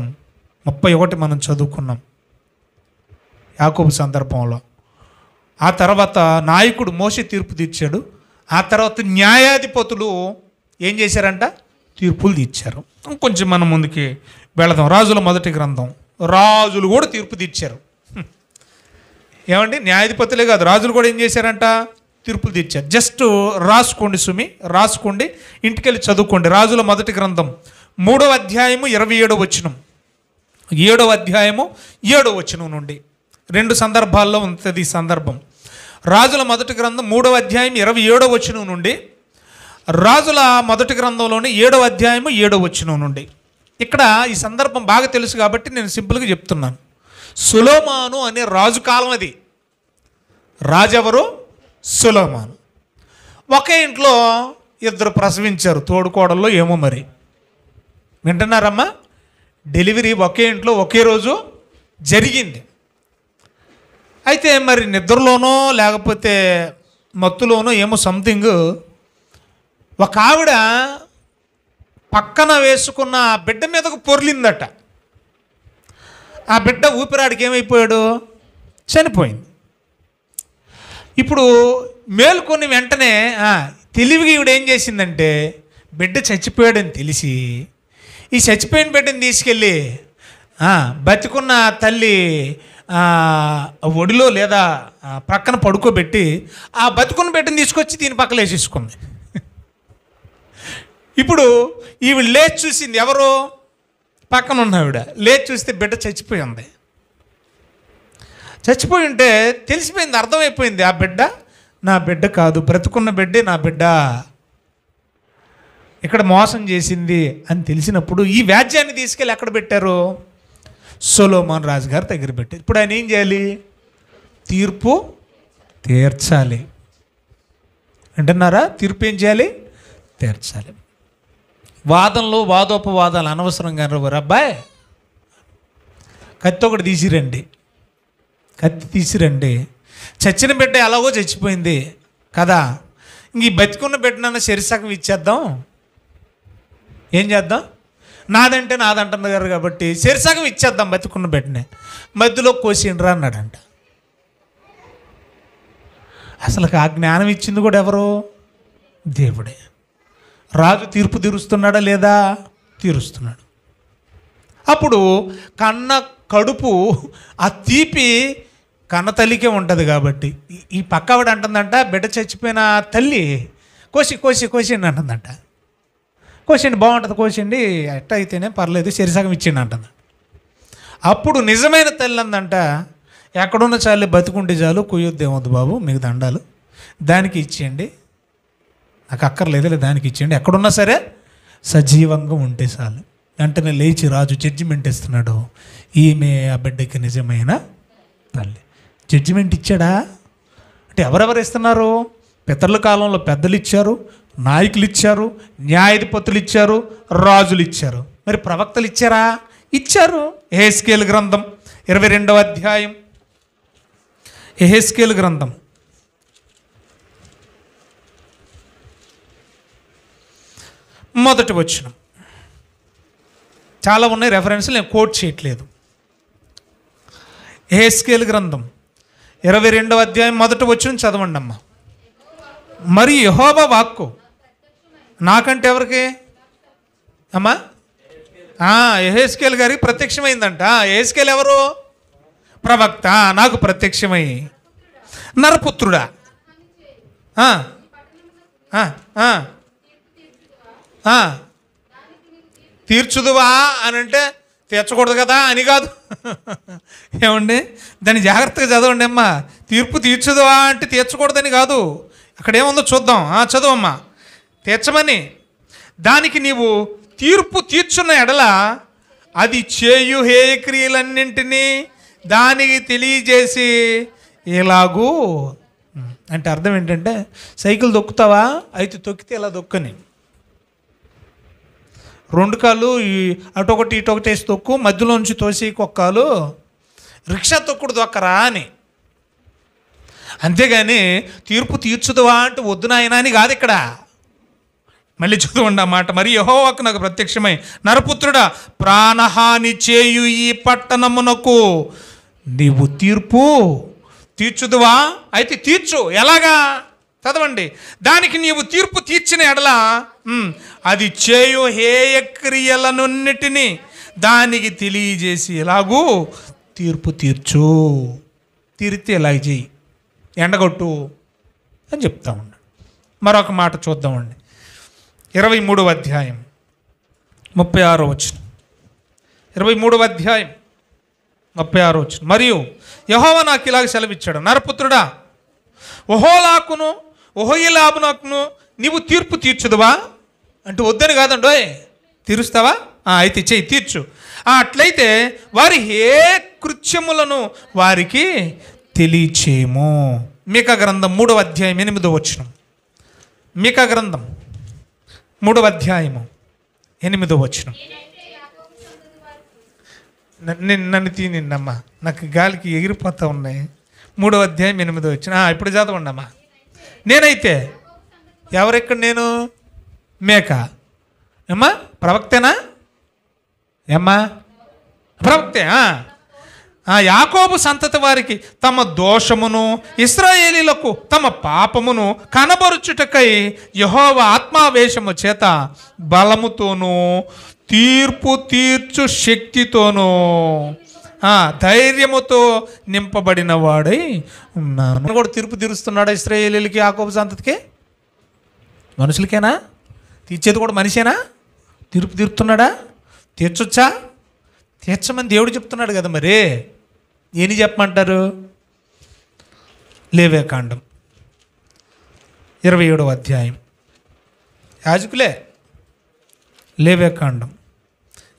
31 మనం చదువుకున్నాం యాకోబు సందర్భంలో. ఆ తర్వాత నాయకుడు మోషే తీర్పు తీర్చాడు. ఆ తర్వాత న్యాయాధిపతులు ఏం చేశారంట? తీర్పులు తీర్చారు. కొంచెం మనం ముందుకి వెళదాం. రాజుల మొదటి గ్రంథం. రాజులు కూడా తీర్పు తీర్చారు. ఏమండి, న్యాయాధిపతులే కాదు, రాజులు కూడా ఏం చేశారంట? తీర్పులు తీర్చారు. జస్ట్ రాసుకోండి సుమి, రాసుకోండి, ఇంటికెళ్ళి చదువుకోండి. రాజుల మొదటి గ్రంథం 3వ అధ్యాయము 27వ వచనం, 7వ అధ్యాయము 7వ వచనం నుండి 2 సందర్భాల్లో ఉంటుంది ఈ సందర్భం. రాజుల మొదటి గ్రంథం 3వ అధ్యాయం 27వ వచనం నుండి, రాజుల మొదటి గ్రంథంలోని 7వ అధ్యాయము 7వ వచనం నుండి. ఇక్కడ ఈ సందర్భం బాగా తెలుసు కాబట్టి నేను సింపుల్గా చెప్తున్నాను. సొలొమోను అనే రాజు కాలం అది. రాజు ఎవరు? సొలొమోను. ఒకే ఇంట్లో ఇద్దరు ప్రసవించారు, తోడుకోడల్లో ఏమో మరి. వింటున్నారమ్మా? డెలివరీ ఒకే ఇంట్లో ఒకే రోజు జరిగింది. అయితే మరి నిద్రలోనో లేకపోతే మత్తులోనో ఏమో సంథింగ్, ఒక ఆవిడ పక్కన వేసుకున్న ఆ బిడ్డ మీదకు పొర్లిందట. ఆ బిడ్డ ఊపిరాడికి ఏమైపోయాడు? చనిపోయింది. ఇప్పుడు మేలుకొని వెంటనే తెలివిగా ఈవిడ ఏం చేసిందంటే, బిడ్డ చచ్చిపోయాడని తెలిసి ఈ చచ్చిపోయిన బిడ్డని తీసుకెళ్ళి బతికున్న తల్లి ఒడిలో లేదా ప్రక్కన పడుకోబెట్టి ఆ బతుకున్న బిడ్డని తీసుకొచ్చి దీని పక్కన వేసేసుకుంది. ఇప్పుడు ఈవిడ లేచి చూసింది. ఎవరు? పక్కన ఉన్న ఆవిడ లేచి చూస్తే బిడ్డ చచ్చిపోయి ఉంది. చచ్చిపోయి ఉంటే తెలిసిపోయింది, అర్థమైపోయింది, ఆ బిడ్డ నా బిడ్డ కాదు, బ్రతుకున్న బిడ్డే నా బిడ్డ, ఇక్కడ మోసం చేసింది అని తెలిసినప్పుడు ఈ వ్యాజ్యాన్ని తీసుకెళ్ళి ఎక్కడ పెట్టారు? సొలొమోను రాజుగారి దగ్గర పెట్టారు. ఇప్పుడు ఆయన ఏం చేయాలి? తీర్పు తీర్చాలి. అంటున్నారా? తీర్పు ఏం చేయాలి? తీర్చాలి. వాదంలో వాదోపవాదాలు అనవసరంగా అబ్బాయి, కత్తి ఒకటి తీసిరండి, కత్తి తీసిరండి. చచ్చిన బిడ్డ ఎలాగో చచ్చిపోయింది కదా, ఇంక ఈ బతికున్న బిడ్డనన్న శరీసకం ఇచ్చేద్దాం. ఏం చేద్దాం? నాదంటే నాదంటున్నారు కాబట్టి శరీసకం ఇచ్చేద్దాం బతికున్న బిడ్డనే. మధ్యలో కోసిండ్రా అన్నాడంట. అసలు ఆ జ్ఞానం ఇచ్చింది కూడా ఎవరు? దేవుడే. రాజు తీర్పు తీరుస్తున్నాడా లేదా? తీరుస్తున్నాడు. అప్పుడు కన్న కడుపు ఆ తీపి కన్న తల్లికే ఉంటుంది కాబట్టి ఈ పక్క ఆవిడ అంటుందంట, బిడ్డ చచ్చిపోయిన తల్లి కోసిండి అంటుందంట. కోసిండి బాగుంటుంది, కోసిండి ఎట్ట అయితేనే పర్లేదు, శరీసగం ఇచ్చిండి అంటుంది. అప్పుడు నిజమైన తల్లి అందంట, ఎక్కడున్న చాలు బతుకుంటే చాలు, కొయ్యొద్దేమొద్దు బాబు, మీకు దండాలు, దానికి ఇచ్చేయండి, నాకు అక్కర్లేదు, దానికి ఇచ్చేయండి, ఎక్కడున్నా సరే సజీవంగా ఉంటే చాలు. వెంటనే లేచి రాజు జడ్జిమెంట్ ఇస్తున్నాడు, ఈమె ఆ బిడ్డకి నిజమైన తల్లి. జడ్జిమెంట్ ఇచ్చాడా? అంటే ఎవరెవరు ఇస్తున్నారు? పితరుల కాలంలో పెద్దలు ఇచ్చారు, నాయకులు ఇచ్చారు, న్యాయాధిపతులు ఇచ్చారు, రాజులు ఇచ్చారు. మరి ప్రవక్తలు ఇచ్చారా? ఇచ్చారు. యెహెజ్కేలు గ్రంథం 22వ అధ్యాయం, యెహెజ్కేలు గ్రంథం 1వ వచనం. చాలా ఉన్నాయి రెఫరెన్స్లు, నేను కోట్ చేయట్లేదు. యెహెజ్కేలు గ్రంథం 22వ అధ్యాయం 1వ వచనం చదవండి అమ్మ. మరి యెహోవా వాక్కు నాకంటే ఎవరికి అమ్మా? యెహెజ్కేలు గారికి ప్రత్యక్షమైందంట. యెహెజ్కేలు ఎవరు? ప్రవక్త. నాకు ప్రత్యక్షమై, నరపుత్రుడా, తీర్చుదువా అని అంటే తీర్చకూడదు కదా అని కాదు. ఏమండి, దాన్ని జాగ్రత్తగా చదవండి అమ్మా. తీర్పు తీర్చుదువా అంటే తీర్చకూడదని కాదు. అక్కడ ఏముందో చూద్దాం. చదువమ్మా. తీర్చమని, దానికి నీవు తీర్పు తీర్చున్న ఎడల అది చేయు హేయక్రియలన్నింటినీ దానికి తెలియజేసి ఇలాగూ అంటే అర్థం ఏంటంటే, సైకిల్ తొక్కుతావా? అయితే తొక్కితే ఇలా దొక్కని, 2 కాళ్ళు అటొకటి ఇటొకటి వేసి తొక్కు, మధ్యలోంచి తోసి కొక్కాలు, రిక్షా తొక్కుడు దొక్కరా అని. అంతేగాని తీర్పు తీర్చుదువా అంటే వద్దు నాయనా అని కాదు ఇక్కడ. మళ్ళీ చదవండి ఆ మాట. మరి యెహోవాకు నాకు ప్రత్యక్షమై, నరపుత్రుడా, ప్రాణహాని చేయు ఈ పట్టణమునకు నీవు తీర్పు తీర్చుదువా? అయితే తీర్చు. ఎలాగా? చదవండి. దానికి నీవు తీర్పు తీర్చిన ఎడల అది చేయు హేయ క్రియలన్నిటినీ దానికి తెలియజేసి ఎలాగూ తీర్పు తీర్చు. తీరితే ఎలాగ చెయ్యి, ఎండగొట్టు అని చెప్తా ఉన్నాడు. మరొక మాట చూద్దామండి. 23వ అధ్యాయం 36వ వచనం. 23వ అధ్యాయం 36వ వచనం. మరియు యెహోవా నాకు ఇలాగ సెలవిచ్చాడు, నరపుత్రుడా, ఒహొయిలాబునకును నీవు తీర్పు తీర్చుదువా? అంటే వద్దని కాదండో, తీరుస్తావా? అయితే చెయ్యి, తీర్చు. అట్లయితే వారి ఏ కృత్యములను వారికి తెలియచేయము. మీకా గ్రంథం 3వ అధ్యాయం 8వ వచనం. మీకా గ్రంథం 3వ అధ్యాయము 8వ వచనం. నన్ను తీనిండమ్మా, నాకు గాలికి ఎగిరిపోతూ ఉన్నాయి. 3వ అధ్యాయం 8వ వచనం. ఇప్పుడు చదవండి అమ్మా. నేనైతే ఎవరెక్కడ? నేను మేక. ఏమ్మా ప్రవక్తేనా? ఏమ్మా ప్రవక్తే. యాకోబు సంతతి వారికి తమ దోషమును, ఇశ్రాయేలీలకు తమ పాపమును కనబరుచుటకై యెహోవా ఆత్మావేశము చేత బలముతోనూ తీర్పు తీర్చు శక్తితోనూ ధైర్యముతో నింపబడిన వాడై ఉన్నాను. కూడా తీర్పు తీరుస్తున్నాడా ఇశ్రాయేలీలకి, యాకోబు సంతతికి? మనుషులకేనా తీర్చేది? కూడా మనిషేనా? తీర్పు తీరుతున్నాడా? తీర్చొచ్చా? తీర్చమని దేవుడు చెప్తున్నాడు కదా. మరి ఏని చెప్పమంటారు? లేవియకాండం 27వ అధ్యాయం. యాజకులే. లేవియకాండం.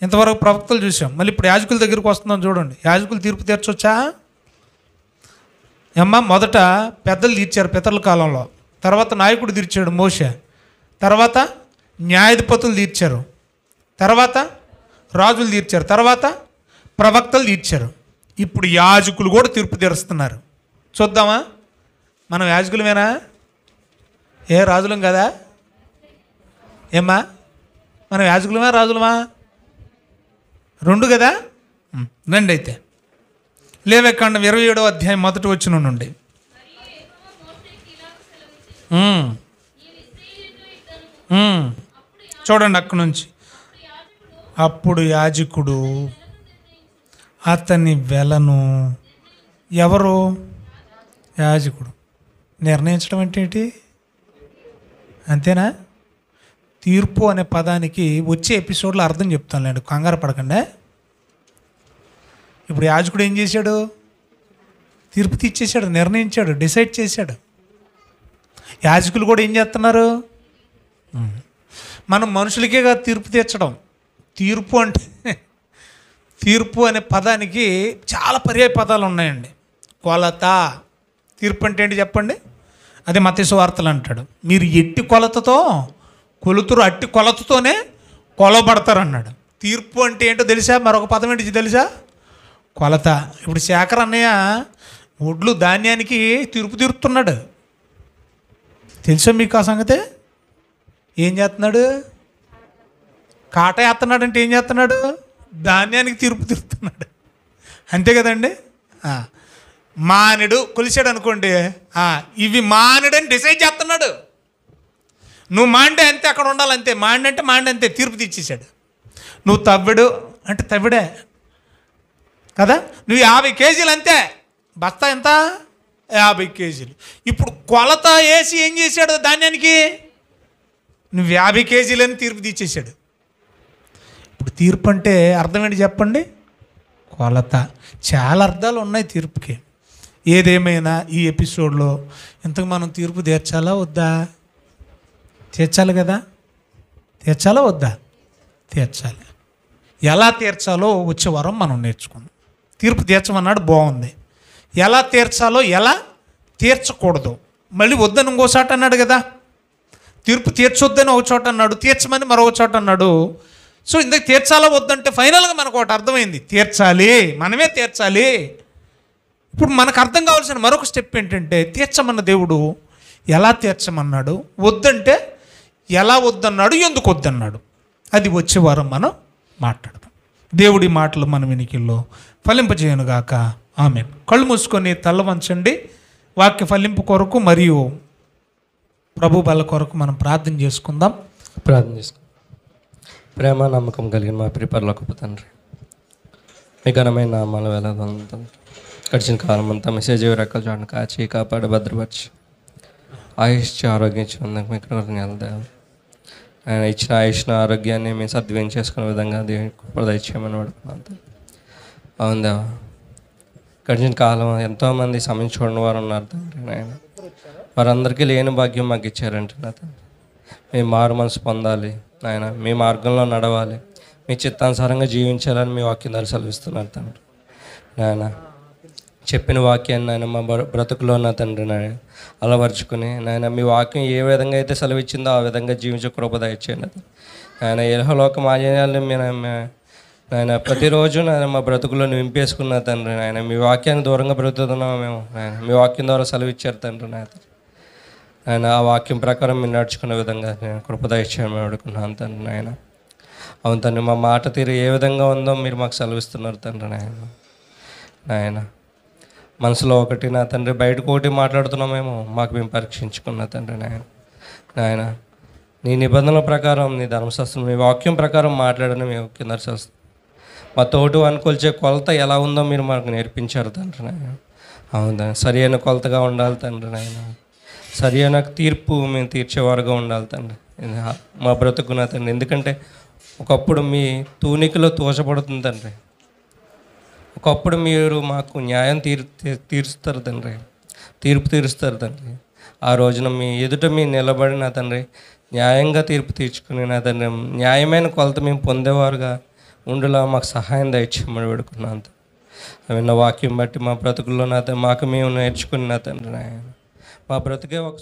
ఇంతవరకు ప్రవక్తలు చూసాం, మళ్ళీ ఇప్పుడు యాజకుల దగ్గరికి వస్తున్నాం. చూడండి, యాజకులు తీర్పు తీర్చొచ్చా? అమ్మ మొదట పెద్దలు తీర్చారు పితరుల కాలంలో, తర్వాత నాయకుడు తీర్చాడు మోషే, తర్వాత న్యాయాధిపతులు తీర్చారు, తర్వాత రాజులు తీర్చారు, తర్వాత ప్రవక్తలు తీర్చారు. ఇప్పుడు యాజకులు కూడా తీర్పు తీరుస్తున్నారు. చూద్దామా? మనం యాజకులమేనా? ఏ రాజులం కదా? ఏమ్మా మనం యాజకులమా రాజులమా? రెండు కదా. రండి అయితే లేవియకాండం 27వ అధ్యాయం 1వ వచనం నుండి. చూడండి అక్కడి నుంచి. అప్పుడు యాజకుడు అతని వెలను, ఎవరు? యాజకుడు నిర్ణయించడం అంటే ఏంటి? అంతేనా? తీర్పు అనే పదానికి వచ్చే ఎపిసోడ్లో అర్థం చెప్తానులేండి, కంగారు పడకండి. ఇప్పుడు యాజకుడు ఏం చేశాడు? తీర్పు తీర్చేశాడు, నిర్ణయించాడు, డిసైడ్ చేశాడు. యాజకులు కూడా ఏం చేస్తున్నారు? మనం మనుషులకే కాదు తీర్పు తీర్చడం. తీర్పు అంటే, తీర్పు అనే పదానికి చాలా పర్యాయ పదాలు ఉన్నాయండి. కొలత. తీర్పు అంటే ఏంటి చెప్పండి? అదే మత్తయి సువార్తలు అంటాడు, మీరు ఎట్టి కొలతతో కొలుతురు అట్టి కొలతతోనే కొలబడతారు అన్నాడు. తీర్పు అంటే ఏంటో తెలుసా? మరొక పదం ఏంటి తెలుసా? కొలత. ఇప్పుడు శేఖర్ అన్నయ్య ఒడ్లు ధాన్యానికి తీర్పు తీరుతున్నాడు. తెలుసా మీకు ఆ సంగతే? ఏం చేస్తున్నాడు? కాట వేస్తున్నాడు. అంటే ఏం చేస్తున్నాడు? ధాన్యానికి తీర్పు తీరుతున్నాడు. అంతే కదండి. మానెడు కొలిసాడు అనుకోండి, ఇవి మానెడని డిసైడ్ చేస్తున్నాడు. నువ్వు మాండే అంతే, అక్కడ ఉండాలంతే. మాండంటే మాండే అంతే, తీర్పు తీర్చేశాడు. నువ్వు తవ్వెడు అంటే తవ్విడే కదా. నువ్వు 50 కేజీలు అంతే, బస్తా ఎంత? 50 కేజీలు. ఇప్పుడు కొలత వేసి ఏం చేశాడు? ధాన్యానికి నువ్వు 50 కేజీలని తీర్పు తీర్చేశాడు. ఇప్పుడు తీర్పు అంటే అర్థం ఏంటి చెప్పండి? కొలత. చాలా అర్థాలు ఉన్నాయి తీర్పుకి. ఏదేమైనా ఈ ఎపిసోడ్లో ఇంతకు మనం తీర్పు తీర్చాలా వద్దా? తీర్చాలి కదా. తీర్చాలా వద్దా? తీర్చాలి. ఎలా తీర్చాలో వచ్చే వారం మనం నేర్చుకుందాం. తీర్పు తీర్చమన్నాడు, బాగుంది. ఎలా తీర్చాలో, ఎలా తీర్చకూడదు మళ్ళీ వద్దని ఇంకోసాట అన్నాడు కదా. తీర్పు తీర్చొద్దని ఒక చోట అన్నాడు, తీర్చమని మరొక చోట అన్నాడు. సో ఇందుకు తీర్చాలా వద్దంటే ఫైనల్గా మనకు ఒకటి అర్థమైంది, తీర్చాలి, మనమే తీర్చాలి. ఇప్పుడు మనకు అర్థం కావాల్సిన మరొక స్టెప్ ఏంటంటే, తీర్చమన్న దేవుడు ఎలా తీర్చమన్నాడు, వద్దంటే ఎలా వద్దన్నాడు, ఎందుకు వద్దన్నాడు, అది వచ్చే వారం మనం మాట్లాడదాం. దేవుడి మాటలు మన వినికిల్లో ఫలింపజేయనుగాక. ఆమేన్. కళ్ళు మూసుకొని తల వంచండి. వాక్య ఫలింపు కొరకు మరియు ప్రభు బల కొరకు మనం ప్రార్థన చేసుకుందాం. ప్రార్థన చేసుకుందాం. ప్రేమ నమ్మకం కలిగిన మా పరలోకపు తండ్రి, మీ ఘనమైన నామాలు వేలాది తండ్రి, గడిచిన కాలం అంతా మెసేజ్ రెక్కల చాటును కాచి కాపాడి భద్రపరిచి ఆయుష్చి ఆరోగ్యం ఇచ్చినందుకు మీకు కృతజ్ఞతలు. ఆయన ఇచ్చిన ఆయుష్ను ఆరోగ్యాన్ని మేము సద్వినియోగం చేసుకునే విధంగా దేవుని దయచేయమని పడుకున్నాను. అవును దేవా, గడిచిన కాలం ఎంతోమంది సమయం చూడని వారు ఉన్నారు తండ్రి. నాయన వారందరికీ లేని భాగ్యం మాకు ఇచ్చారంటే నా తండ్రి. మేము మారు మనసు పొందాలి నాయన, మీ మార్గంలో నడవాలి, మీ చిత్తానుసారంగా జీవించాలని మీ వాక్యం ద్వారా సెలవిస్తున్నారు తండ్రి. నాయన చెప్పిన వాక్యాన్ని నాయన మా బ్రతుకులో ఉన్న తండ్రి నాయన అలవర్చుకుని నాయన మీ వాక్యం ఏ విధంగా అయితే సెలవిచ్చిందో ఆ విధంగా జీవించే కృప దయచేయండి. ఆయన ఇహలోక మాన్యాలను నాయన ప్రతిరోజు నాయన మా బ్రతుకులో నింపేసుకున్న తండ్రి. నాయన మీ వాక్యానికి దూరంగా బ్రతుకుతున్నాము మేము. నాయన మీ వాక్యం ద్వారా సెలవిచ్చారు తండ్రి. నాయన ఆ వాక్యం ప్రకారం మీరు నడుచుకునే విధంగా నేను కృప దయచేయమని అడుగుతున్నాను తండ్రి. నాయన అవును తండ్రి, మా మాట తీరు ఏ విధంగా ఉందో మీరు మాకు సెలవిస్తున్నారు తండ్రి. నాయన మనసులో ఒకటి నా తండ్రి, బయటకు ఒకటి మాట్లాడుతున్నామేమో మాకు మేము పరీక్షించుకున్న తండ్రి. నాయన నీ నిబంధనల ప్రకారం, నీ ధర్మశాస్త్రం, మీ వాక్యం ప్రకారం మాట్లాడని మేము కింద చేస్తాం. మా తోటి అనుకొల్చే కొలత ఎలా ఉందో మీరు మాకు నేర్పించారు తండ్రి. నాయన అవును, సరి అయిన కొలతగా ఉండాలి తండ్రి. నాయన సరి అయిన తీర్పు మేము తీర్చేవారుగా ఉండాలి తండ్రి మా బ్రతుకున్న తండ్రి. ఎందుకంటే ఒకప్పుడు మీ తూనికలో తోచబడుతుంది తండ్రి. ఒకప్పుడు మీరు మాకు న్యాయం తీరుస్తారు తండ్రి, తీర్పు తీరుస్తారు తండ్రి. ఆ రోజున మీ ఎదుట మీ నిలబడిన తండ్రి, న్యాయంగా తీర్పు తీర్చుకుని నా తండ్రి, న్యాయమైన కొలత మేము పొందేవారుగా ఉండేలా మాకు సహాయం దయచేయమని వేడుకున్నాను. విన్న వాక్యం బట్టి మా బ్రతుకుల్లో నా తండ్రి మాకు మేము నేర్చుకుని నా తండ్రి. మా బ్రతుకే ఒక